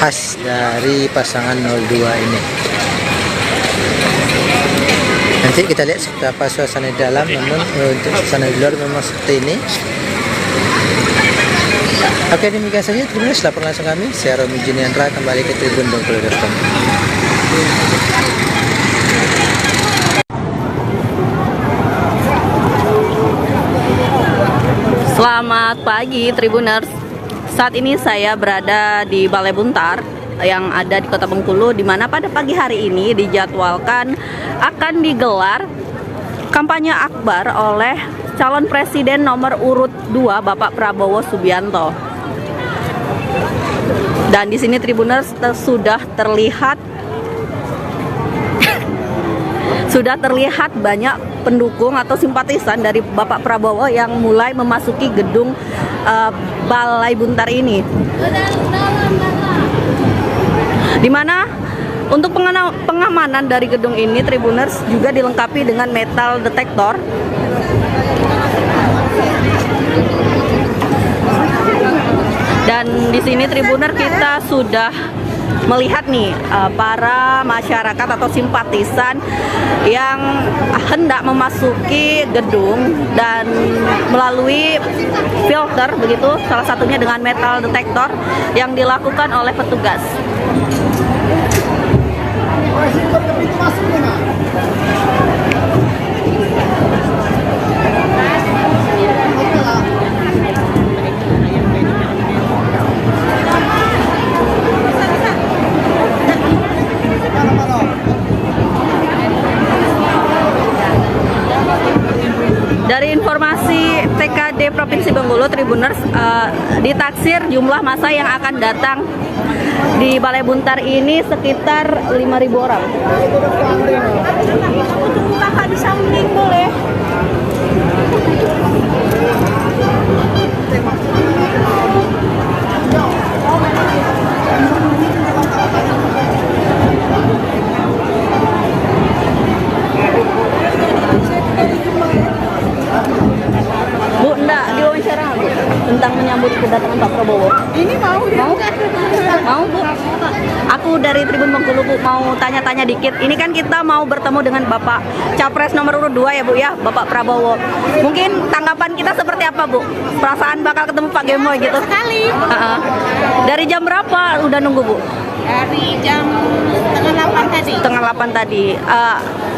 khas dari pasangan 02 ini. Nanti kita lihat seperti apa suasana di dalam, namun untuk suasana di luar memang seperti ini. Oke, demikian saja Tribuners laporan langsung kami. Saya Romi Juniandra kembali ke tribun.com. Selamat pagi Tribuners. Saat ini saya berada di Balai Buntar yang ada di Kota Bengkulu, di mana pada pagi hari ini dijadwalkan akan digelar kampanye akbar oleh calon presiden nomor urut 2 Bapak Prabowo Subianto. Dan di sini Tribuners sudah terlihat banyak pendukung atau simpatisan dari Bapak Prabowo yang mulai memasuki gedung Balai Buntar ini. Di mana untuk pengamanan dari gedung ini Tribuners juga dilengkapi dengan metal detektor. Dan di sini Tribuner kita sudah melihat nih para masyarakat atau simpatisan yang hendak memasuki gedung dan melalui filter begitu, salah satunya dengan metal detektor yang dilakukan oleh petugas. Dari informasi TKD Provinsi Bengkulu Tribuners, ditaksir jumlah massa yang akan datang di Balai Buntar ini sekitar 5.000 orang. Kakak di samping boleh. Bu, enggak diwawancara Bu tentang menyambut kedatangan Pak Prabowo. Ini mau? Mau Bu? Aku dari Tribun Bengkulu Bu, mau tanya-tanya dikit. Ini kan kita mau bertemu dengan Bapak Capres nomor urut 2 ya Bu ya, Bapak Prabowo. Mungkin tanggapan kita seperti apa Bu? Perasaan bakal ketemu Pak Gemoy gitu? Sekali. Dari jam berapa udah nunggu Bu? Dari jam setengah 8 tadi. Setengah 8 tadi.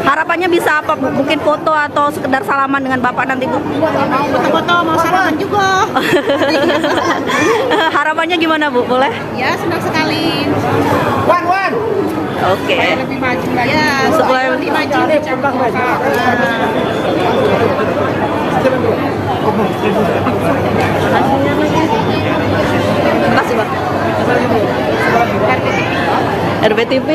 Harapannya bisa apa Bu? Mungkin foto atau sekedar salaman dengan Bapak nanti Bu? Mau foto-foto, mau sarapan juga. Harapannya gimana Bu? Boleh? Ya, senang sekali. Oke. Lebih maju lagi. Ya, Supaya lebih maju. Makasih Pak. RBTV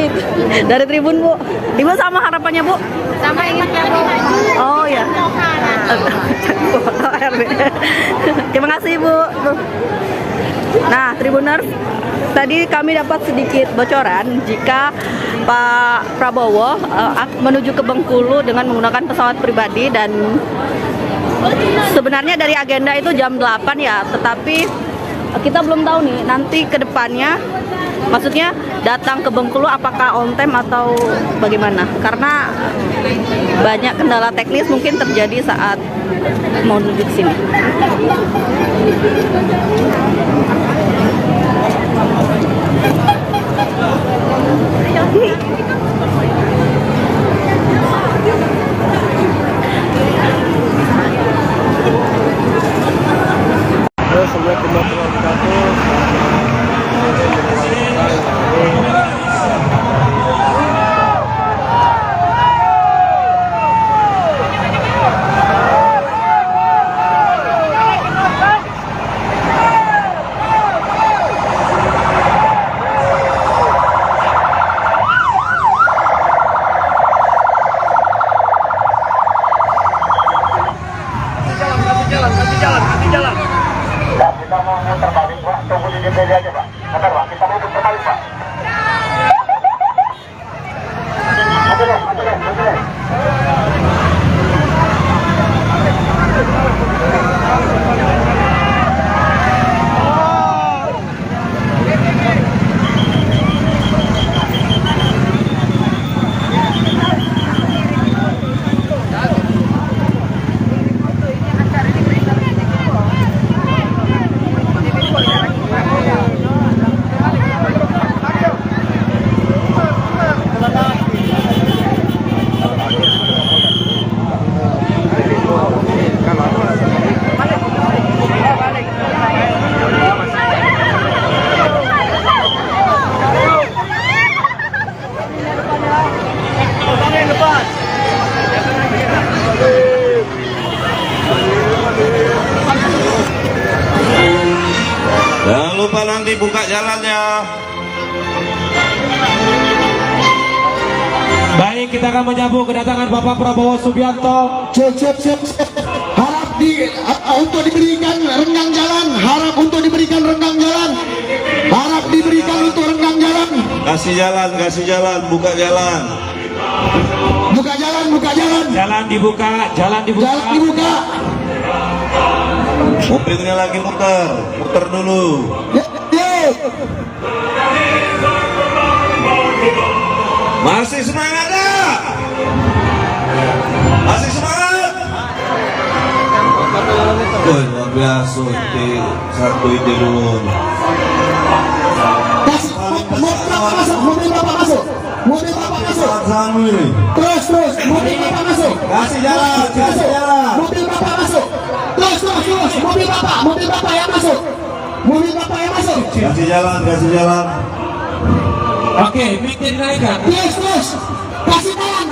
dari Tribun Bu. Ibu sama harapannya Bu? Sama ingin maju. Oh ya. Terima kasih Bu. Nah Tribuners, tadi kami dapat sedikit bocoran jika Pak Prabowo menuju ke Bengkulu dengan menggunakan pesawat pribadi, dan sebenarnya dari agenda itu jam 8 ya, tetapi kita belum tahu nih nanti ke depannya, maksudnya datang ke Bengkulu apakah on time atau bagaimana, karena banyak kendala teknis mungkin terjadi saat mau menuju ke sini. nanti buka jalannya. Baik, kita akan menyambut kedatangan Bapak Prabowo Subianto. Siap. Harap untuk diberikan renggang jalan. Harap untuk diberikan renggang jalan. Harap diberikan untuk renggang jalan. Kasih jalan, buka jalan. Buka jalan. Jalan dibuka. Jalan dibuka. Mobilnya lagi muter dulu. Yuk. Masih semangat dah? Masih semangat? Woi, luar biasa. Satu ide dulu. Mobil bapak masuk. Sanu ini. Terus. Mobil bapak masuk. Kasih jalan. Mobil bapak masuk. Terus. Mobil bapak yang masuk. Kasih jalan. Oke, mikir naikkan. Terus. Kasih jalan.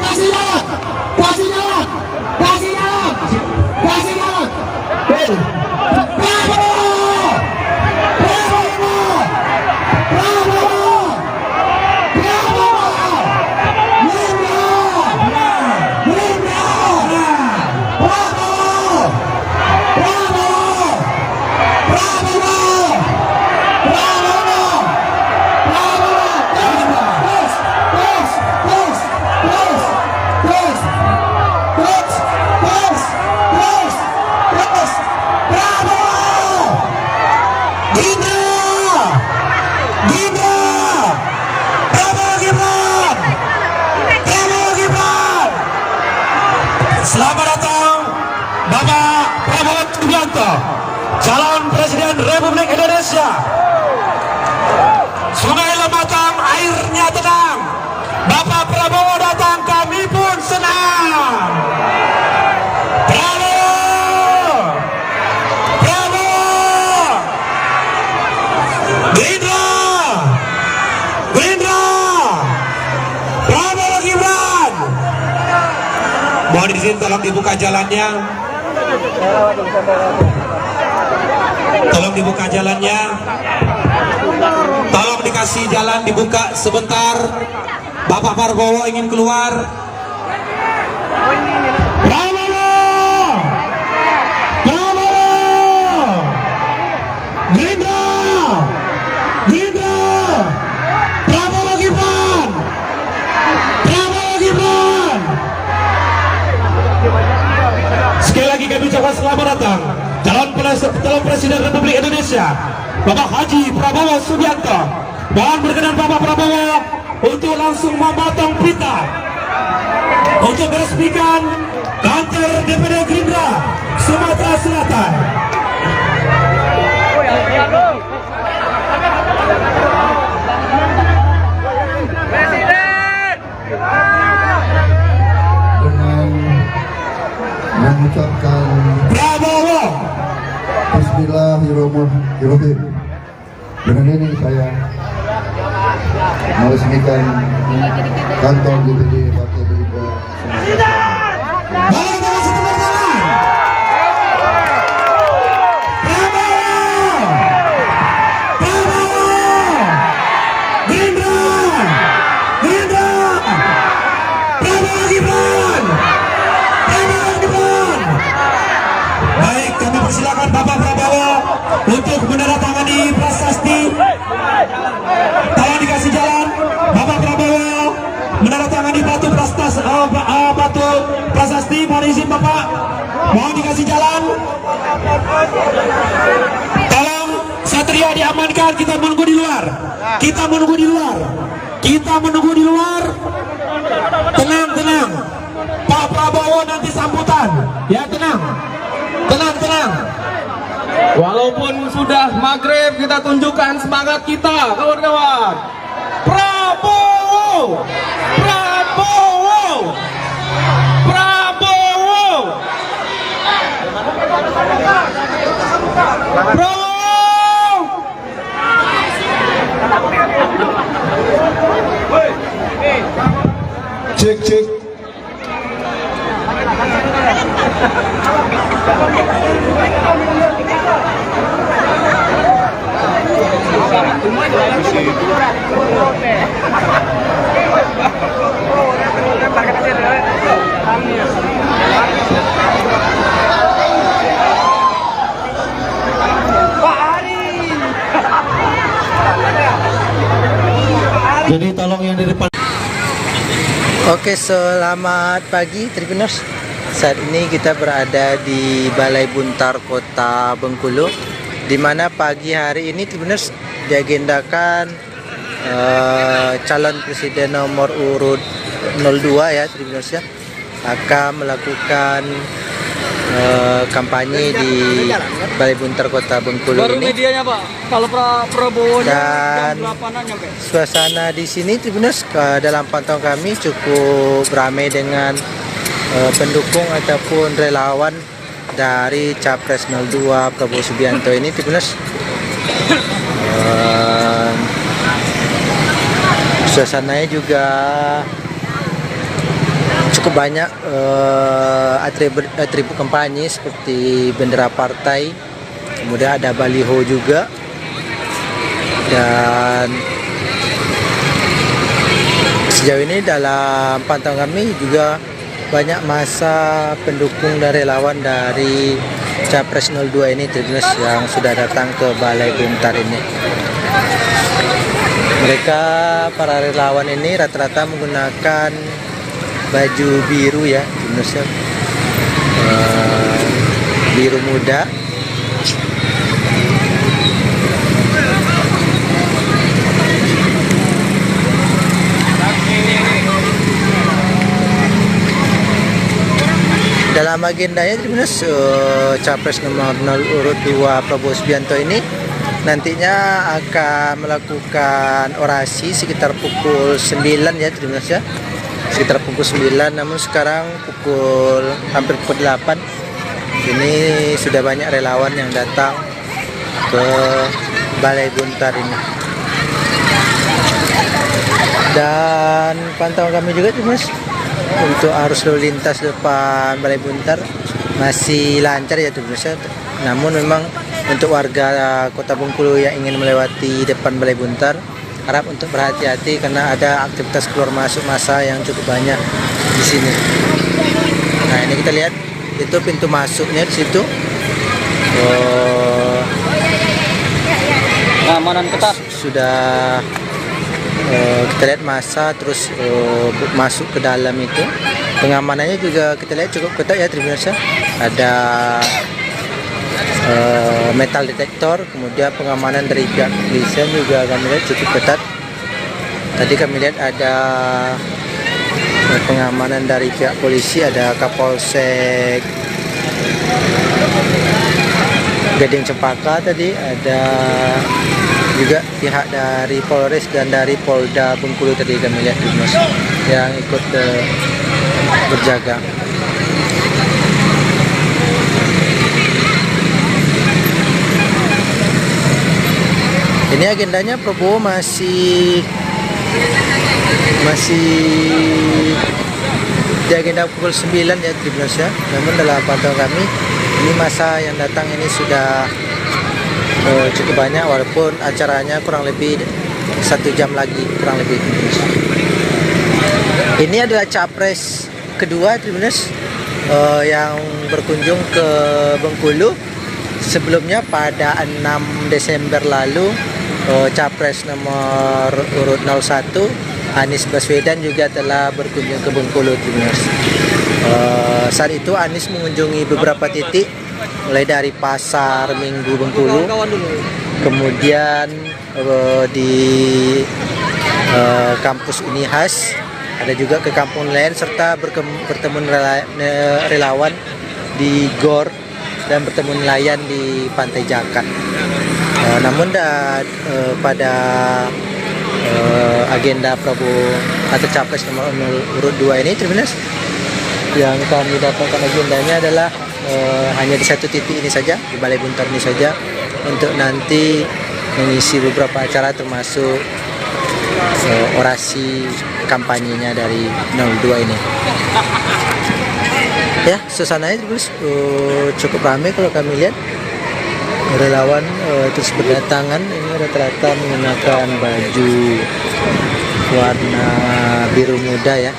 Selamat datang Bapak Prabowo Subianto, calon Presiden Republik Indonesia. Sungai Lematang airnya tenang. Bapak Prabowo datang, kami pun senang. Prabowo, Gerindra, Prabowo Gibran. Mohon izin, tolong dibuka jalannya. Tolong dikasih jalan, dibuka sebentar. Bapak Prabowo ingin keluar. Prabowo Gibran. Sekali lagi kami ucapkan selamat datang calon Presiden Republik Indonesia Bapak Haji Prabowo Subianto. Mohon berkenan Bapak Prabowo untuk langsung memotong pita untuk meresmikan kantor DPD Gerindra Sumatera Selatan. Mengucapkan Prabowo. Bismillahirrahmanirrahim. Dengan ini saya meresmikan kantor DPD Partai Gerindra Sumatera Selatan. Baik, kami persilakan Bapak Prabowo untuk menandatangani prasasti. Tolong dikasih jalan. Bapak Prabowo menandatangani batu prasasti. Mohon izin Bapak. Mohon dikasih jalan. Tolong Satria diamankan. Kita menunggu di luar. Tenang. Pak Prabowo nanti sambutan. Ya, tenang. Walaupun sudah maghrib, kita tunjukkan semangat kita, kawan-kawan. Prabowo. Cek. Jadi tolong yang di depan. Oke, selamat pagi Tribuners. Saat ini kita berada di Balai Buntar Kota Bengkulu, di mana pagi hari ini Tribuners diagendakan calon presiden nomor urut 02 ya Tribuners ya, akan melakukan kampanye di Balai Buntar Kota Bengkulu Baru ini. medianya Pak, kalau Prabowo Dan jam 8-an nyampe. suasana di sini Tribuners dalam pantauan kami cukup ramai dengan pendukung ataupun relawan dari Capres 02 Prabowo Subianto ini Tribuners. Suasananya juga cukup banyak atribut kampanye seperti bendera partai, kemudian ada baliho juga, dan sejauh ini dalam pantauan kami juga banyak masa pendukung dan relawan dari Capres 02 ini Tribuners yang sudah datang ke Balai Buntar ini. Mereka, para relawan ini rata-rata menggunakan baju biru ya Tribuners ya. Biru muda. Dalam agendanya Tribuners, Capres nomor 0 urut 2 Prabowo Subianto ini nantinya akan melakukan orasi sekitar pukul 9 ya Tribuners ya. Sekitar pukul 9, namun sekarang hampir pukul 8 ini sudah banyak relawan yang datang ke Balai Buntar ini. Dan pantauan kami juga Tribuners, untuk arus lalu lintas depan Balai Buntar masih lancar ya Tribuners ya. Namun memang untuk warga Kota Bengkulu yang ingin melewati depan Balai Buntar harap untuk berhati-hati karena ada aktivitas keluar masuk massa yang cukup banyak di sini. Nah, ini kita lihat itu pintu masuknya di situ. Keamanan ketat. Sudah kita lihat massa terus masuk ke dalam itu. Pengamanannya juga kita lihat cukup ketat ya Tribuners ya. Ada metal detektor, kemudian pengamanan dari pihak kepolisian juga kami lihat cukup ketat. Tadi kami lihat ada pengamanan dari pihak polisi, ada Kapolsek Gading Cempaka tadi, ada juga pihak dari Polres dan dari Polda Bengkulu tadi kami lihat yang ikut berjaga. Ini agendanya Prabowo masih di agenda pukul 9 ya Tribuners ya. Namun dalam pantauan kami ini masa yang datang ini sudah cukup banyak, walaupun acaranya kurang lebih 1 jam lagi kurang lebih Tribuners. Ini adalah Capres kedua Tribuners yang berkunjung ke Bengkulu. Sebelumnya pada 6 Desember lalu Capres nomor urut 01 Anies Baswedan juga telah berkunjung ke Bengkulu Tribuners. Saat itu Anies mengunjungi beberapa titik, mulai dari Pasar Minggu Bengkulu, kemudian di kampus Unihas, ada juga ke kampung lain, serta bertemu relawan di GOR dan bertemu nelayan di Pantai Jakat. Namun pada agenda Prabowo atau Capres nomor urut 2 ini Tribuners, yang kami dapatkan agendanya adalah hanya di satu titik ini saja, di Balai Buntar ini saja, untuk nanti mengisi beberapa acara termasuk orasi kampanyenya dari 02 ini. Ya, suasananya terus cukup ramai kalau kami lihat. relawan terus berdatangan. Ini rata-rata menggunakan baju warna biru muda ya,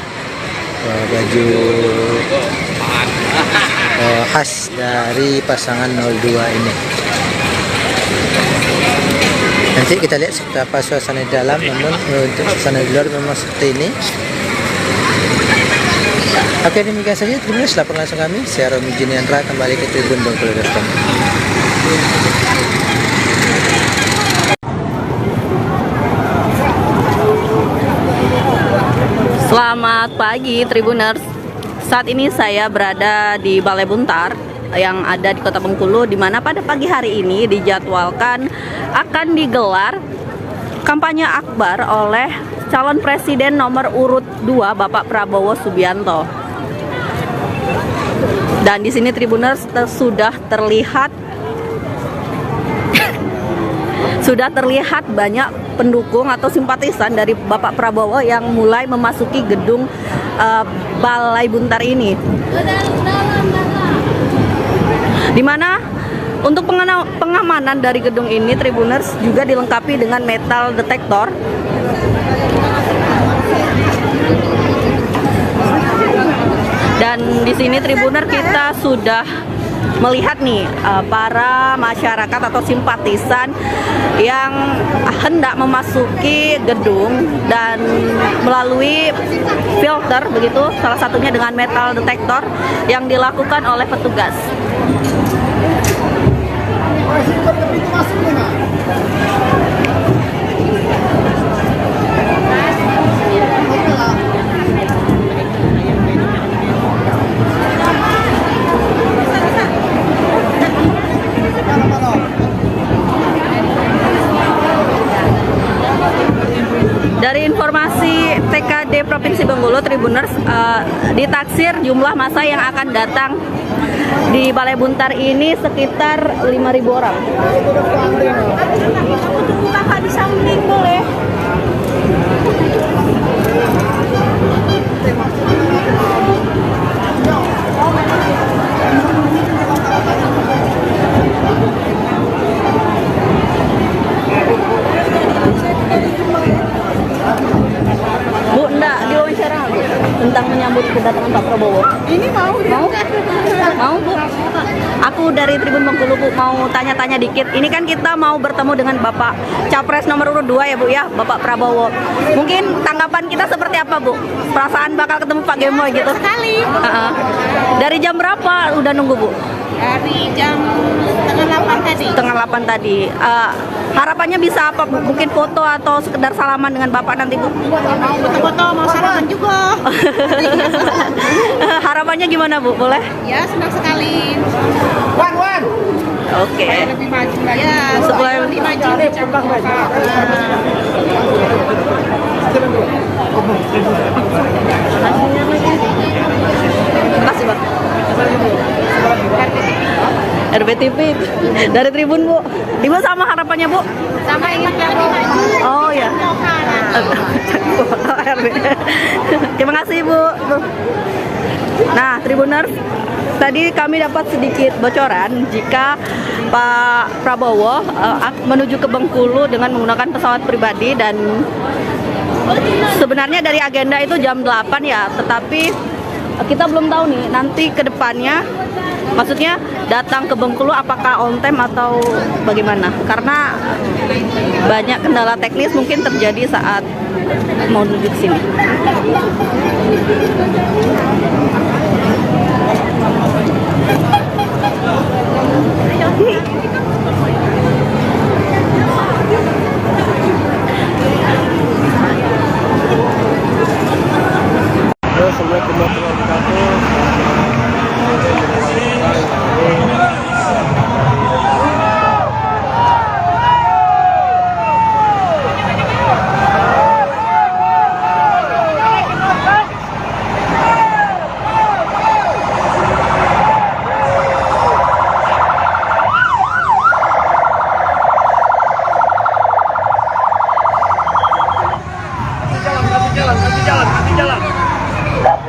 baju khas dari pasangan 02 ini. Nanti kita lihat seperti apa suasana di dalam, namun untuk suasana di luar memang seperti ini. Oke, demikian saja. Terima kasih laporan langsung kami. Saya Romi Juniandra, kembali ke Tribun Bengkulu.com. Selamat pagi Tribuners. Saat ini saya berada di Balai Buntar yang ada di Kota Bengkulu, di mana pada pagi hari ini dijadwalkan akan digelar kampanye akbar oleh calon presiden nomor urut 2 Bapak Prabowo Subianto. Dan di sini Tribuners sudah terlihat banyak pendukung atau simpatisan dari Bapak Prabowo yang mulai memasuki gedung Balai Buntar ini. Di mana untuk pengamanan dari gedung ini Tribuners juga dilengkapi dengan metal detektor. Dan di sini Tribuner kita sudah melihat nih para masyarakat atau simpatisan yang hendak memasuki gedung dan melalui filter begitu, salah satunya dengan metal detektor yang dilakukan oleh petugas. Dari informasi TKD Provinsi Bengkulu, Tribuners, ditaksir jumlah massa yang akan datang di Balai Buntar ini sekitar 5.000 orang. Kakak di samping boleh. Bu, enggak diwawancara Bu tentang menyambut kedatangan Pak Prabowo. Ini mau? Mau Bu? Aku dari Tribun Bengkulu Bu, mau tanya-tanya dikit. Ini kan kita mau bertemu dengan Bapak Capres nomor urut 2 ya Bu ya, Bapak Prabowo. Mungkin tanggapan kita seperti apa Bu? Perasaan bakal ketemu Pak Gemoy gitu? Sekali. Dari jam berapa udah nunggu Bu? Dari jam setengah 8 tadi. Setengah 8 tadi. Harapannya bisa apa Bu? Mungkin foto atau sekedar salaman dengan Bapak nanti Bu? Mau foto-foto, mau sarapan juga. Harapannya gimana Bu? Boleh? Ya, senang sekali. Oke. Lebih maju lagi. Ya, Supaya lebih maju. Terima kasih Bang. RBTV dari Tribun Bu. Ibu sama harapannya Bu? Sama ingin Prabowo maju. Oh ya. Terima kasih Bu. Nah Tribuners, tadi kami dapat sedikit bocoran jika Pak Prabowo menuju ke Bengkulu dengan menggunakan pesawat pribadi, dan sebenarnya dari agenda itu jam 8 ya, tetapi kita belum tahu nih nanti ke depannya, maksudnya datang ke Bengkulu apakah on time atau bagaimana, karena banyak kendala teknis mungkin terjadi saat mau menuju ke sini. Assalamualaikum warahmatullahi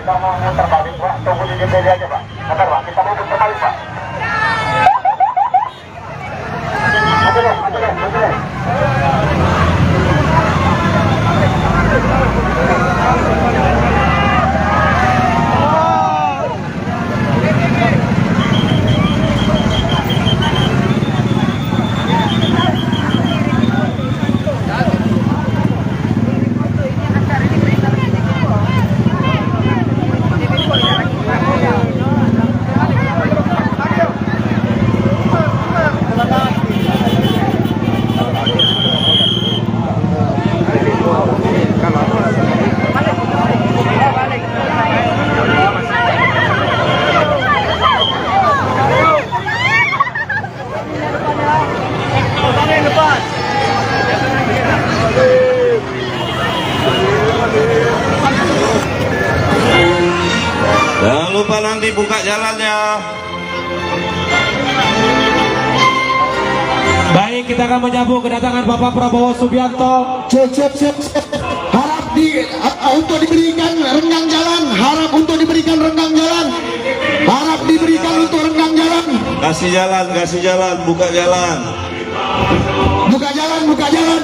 Kita mau muter balik Pak, tunggu di DPD aja Pak. Bentar Pak, kita mau muter balik Pak. segera menyambut kedatangan Bapak Prabowo Subianto. Cek. Harap untuk diberikan renggang jalan. Harap untuk diberikan renggang jalan. Harap diberikan untuk renggang jalan. Kasih jalan, buka jalan. Buka jalan.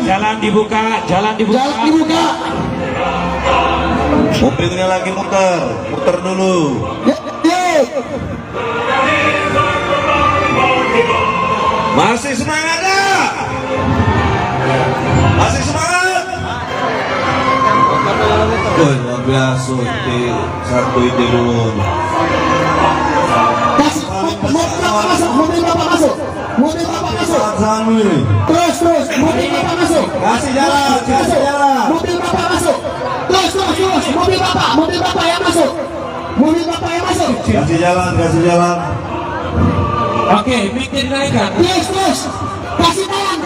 Jalan dibuka. Jalan dibuka. Mobilnya lagi muter dulu. Masih semangat ya? Masih semangat? Woi, luar biasa. Satu ide dulu. Mobil bapak masuk. Terus, mobil bapak masuk. Kasih jalan. Mobil bapak masuk. Terus, mobil bapak yang masuk. Kasih jalan. Oke, mic dinaikkan. Terus. Kasih jalan.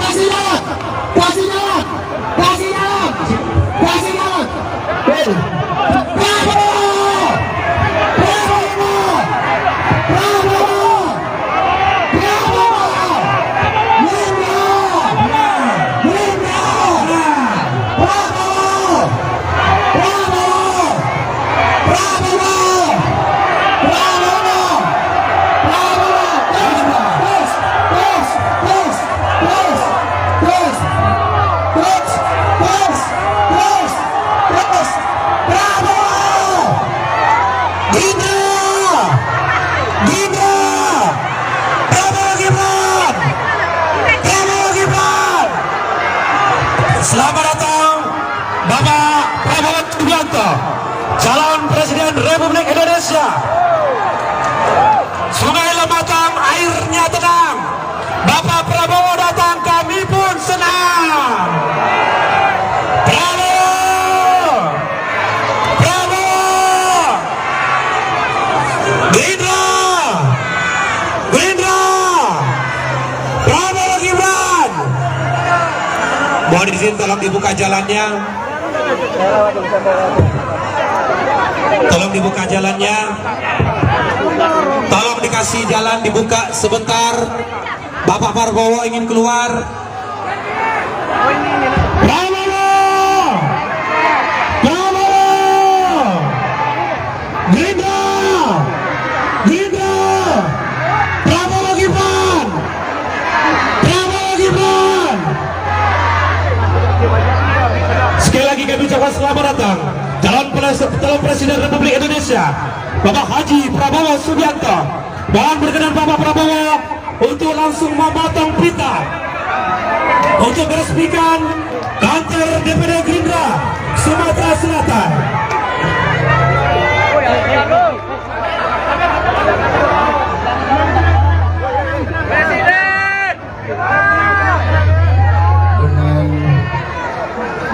Selamat datang Bapak Prabowo Subianto, calon Presiden Republik Indonesia. Sungai Lematang airnya tenang. Bapak Prabowo datang, kami pun senang. Prabowo. Gerindra. Prabowo Gibran. Mohon izin tolong dibuka jalannya. Tolong dikasih jalan dibuka sebentar. Bapak Prabowo ingin keluar. Prabowo. Gerindra. Prabowo Gibran. Sekali lagi kami ucapkan selamat datang calon Presiden Republik Indonesia Bapak Haji Prabowo Subianto. Mohon berkenan Bapak Prabowo untuk langsung memotong pita untuk meresmikan kantor DPD Gerindra Sumatera Selatan.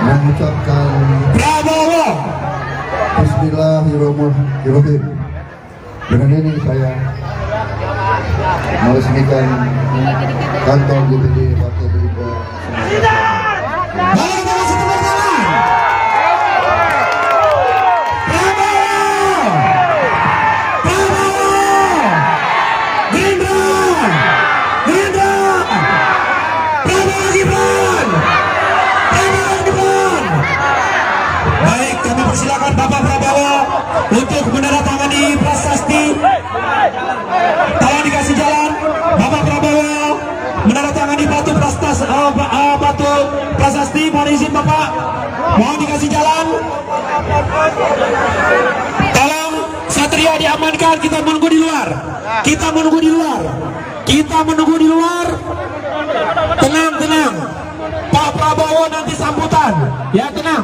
Mengucapkan Prabowo. Bismillahirrahmanirrahim. Dengan ini saya meresmikan kantor DPD Partai Gerindra. Balik terus tepuk tangan. Prabowo. Gerindra. Prabowo Gibran. Baik, kami persilakan Bapak Prabowo untuk menandatangani prasasti. Tolong dikasih jalan. Bapak Prabowo menandatangani batu prasasti. Mohon izin Bapak. Mohon dikasih jalan. Tolong Satria diamankan. Kita menunggu di luar. Tenang. Pak Prabowo nanti sambutan. Ya, tenang.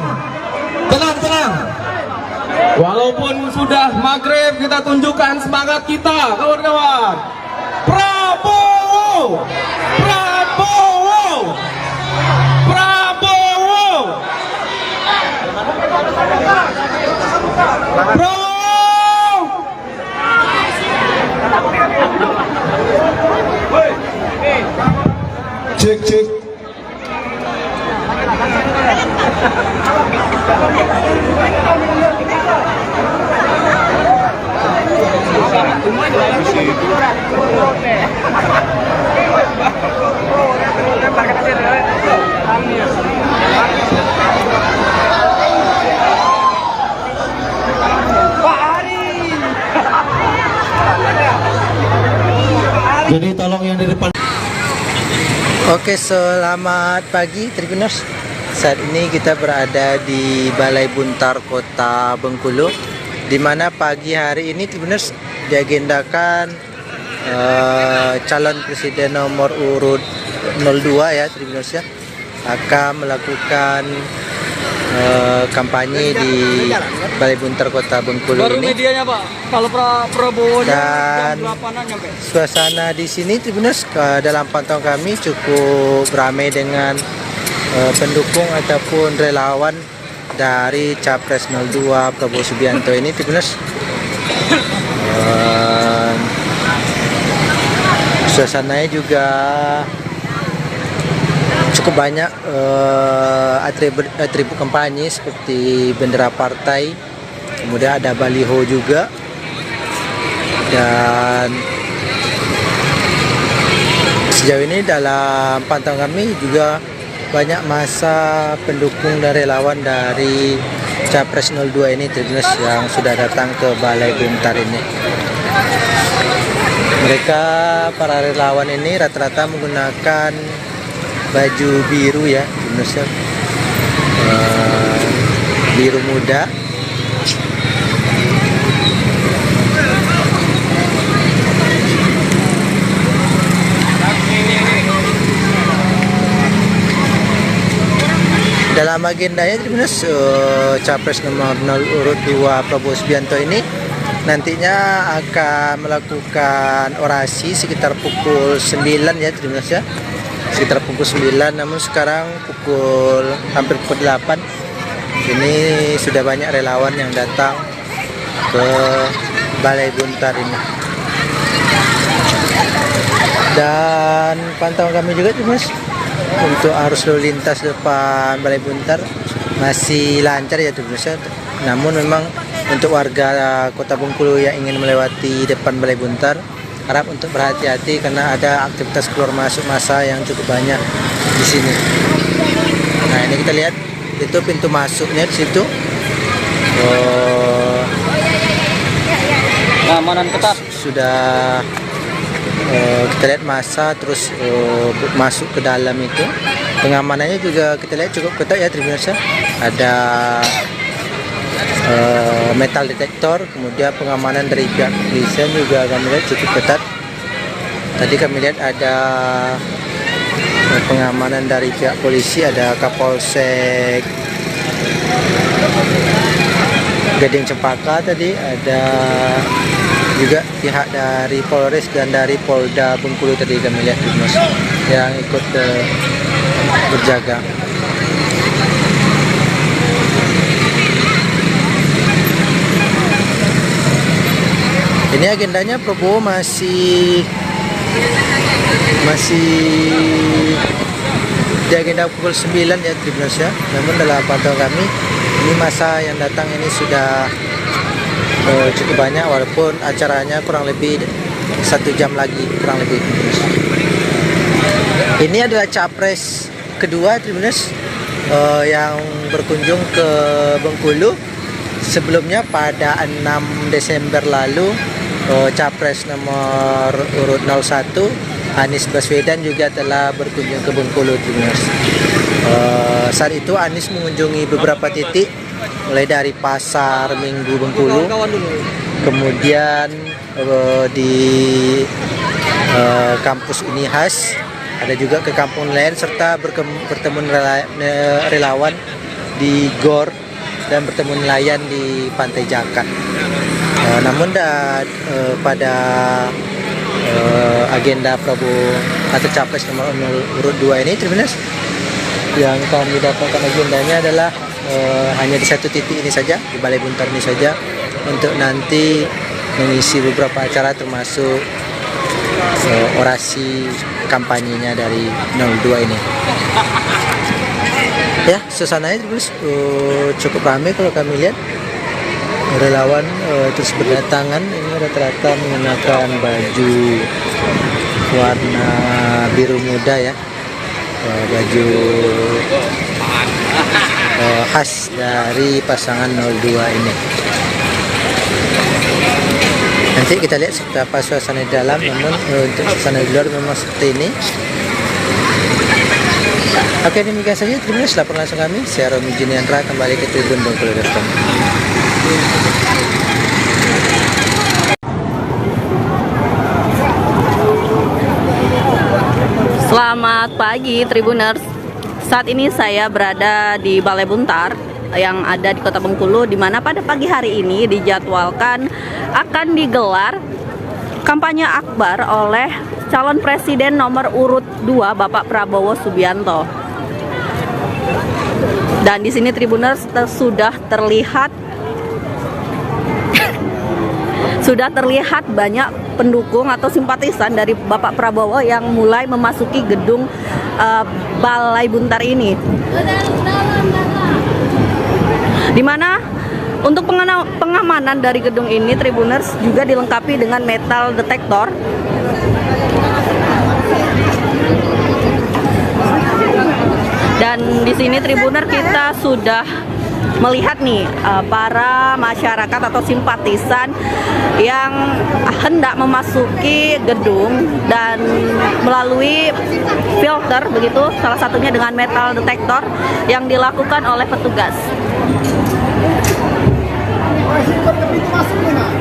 Walaupun sudah maghrib, kita tunjukkan semangat kita, kawan-kawan. Prabowo. Cek. Semuanya. Oke, selamat pagi Tribuners. Saat ini kita berada di Balai Buntar Kota Bengkulu, di mana pagi hari ini Tribuners diagendakan calon presiden nomor urut 02 ya Tribuners ya, akan melakukan kampanye di Balai Buntar Kota Bengkulu Baru ini. medianya Pak, kalau Prabowo Dan jam 8-an nyampe. suasana di sini Tribuners dalam pantauan kami cukup ramai dengan pendukung ataupun relawan dari Capres 02 Prabowo Subianto ini Tribuners. Suasananya juga cukup banyak atribut kampanye seperti bendera partai, kemudian ada baliho juga, dan sejauh ini dalam pantauan kami juga banyak masa pendukung dan relawan dari Capres 02 ini Tribuners yang sudah datang ke Balai Buntar ini. Mereka, para relawan ini rata-rata menggunakan baju biru ya Tribuners ya, biru muda. Dalam agendanya Tribuners, Capres nomor 0 urut 2 Prabowo Subianto ini nantinya akan melakukan orasi sekitar pukul 9 ya Tribuners ya, sekitar pukul 9, namun sekarang hampir pukul 8 ini sudah banyak relawan yang datang ke Balai Buntar ini. Dan pantauan kami juga Tribuners, untuk arus lalu lintas depan Balai Buntar masih lancar ya Tribuners ya. Namun memang untuk warga Kota Bengkulu yang ingin melewati depan Balai Buntar harap untuk berhati-hati karena ada aktivitas keluar masuk massa yang cukup banyak di sini. Nah, ini kita lihat itu pintu masuknya di situ. Keamanan ketat. Sudah kita lihat massa terus masuk ke dalam itu. Pengamanannya juga kita lihat cukup ketat ya Tribuners ya. Ada metal detektor, kemudian pengamanan dari pihak kepolisian juga kami lihat cukup ketat. Tadi kami lihat ada pengamanan dari pihak polisi, ada Kapolsek Gading Cempaka tadi, ada juga pihak dari Polres dan dari Polda Bengkulu tadi kami lihat yang ikut berjaga. Ini agendanya Prabowo masih di agenda pukul 9 ya Tribuners ya. Namun dalam pantauan kami ini masa yang datang ini sudah cukup banyak, walaupun acaranya kurang lebih 1 jam lagi kurang lebih Tribuners. Ini adalah Capres kedua Tribuners yang berkunjung ke Bengkulu. Sebelumnya pada 6 Desember lalu Capres nomor urut 01 Anies Baswedan juga telah berkunjung ke Bengkulu Tribuners. Saat itu Anies mengunjungi beberapa titik, mulai dari Pasar Minggu Bengkulu, kemudian di kampus Unihas, ada juga ke kampung lain, serta bertemu relawan di GOR dan bertemu nelayan di Pantai Jakat. Namun pada agenda Prabowo atau Capres nomor urut 2 ini Tribuners, yang kami dapatkan agendanya adalah hanya di satu titik ini saja, di Balai Buntar ini saja, untuk nanti mengisi beberapa acara termasuk orasi kampanyenya dari 02 ini. Ya, suasananya terus cukup ramai kalau kami lihat. Relawan terus berdatangan, ini rata-rata menggunakan baju warna biru muda ya, baju khas dari pasangan 02 ini. Nanti kita lihat seperti apa suasana di dalam, namun untuk suasana di luar memang seperti ini. Oke, demikian saja Tribuners laporan langsung kami. Saya Romi Juniandra kembali ke Tribun Bengkulu.com. Selamat pagi Tribuners. Saat ini saya berada di Balai Buntar yang ada di Kota Bengkulu, di mana pada pagi hari ini dijadwalkan akan digelar kampanye akbar oleh calon presiden nomor urut 2 Bapak Prabowo Subianto. Dan di sini Tribuners sudah terlihat banyak pendukung atau simpatisan dari Bapak Prabowo yang mulai memasuki gedung Balai Buntar ini. Di mana untuk pengamanan dari gedung ini Tribuners juga dilengkapi dengan metal detektor. Dan di sini Tribuner kita sudah melihat nih para masyarakat atau simpatisan yang hendak memasuki gedung dan melalui filter begitu, salah satunya dengan metal detektor yang dilakukan oleh petugas.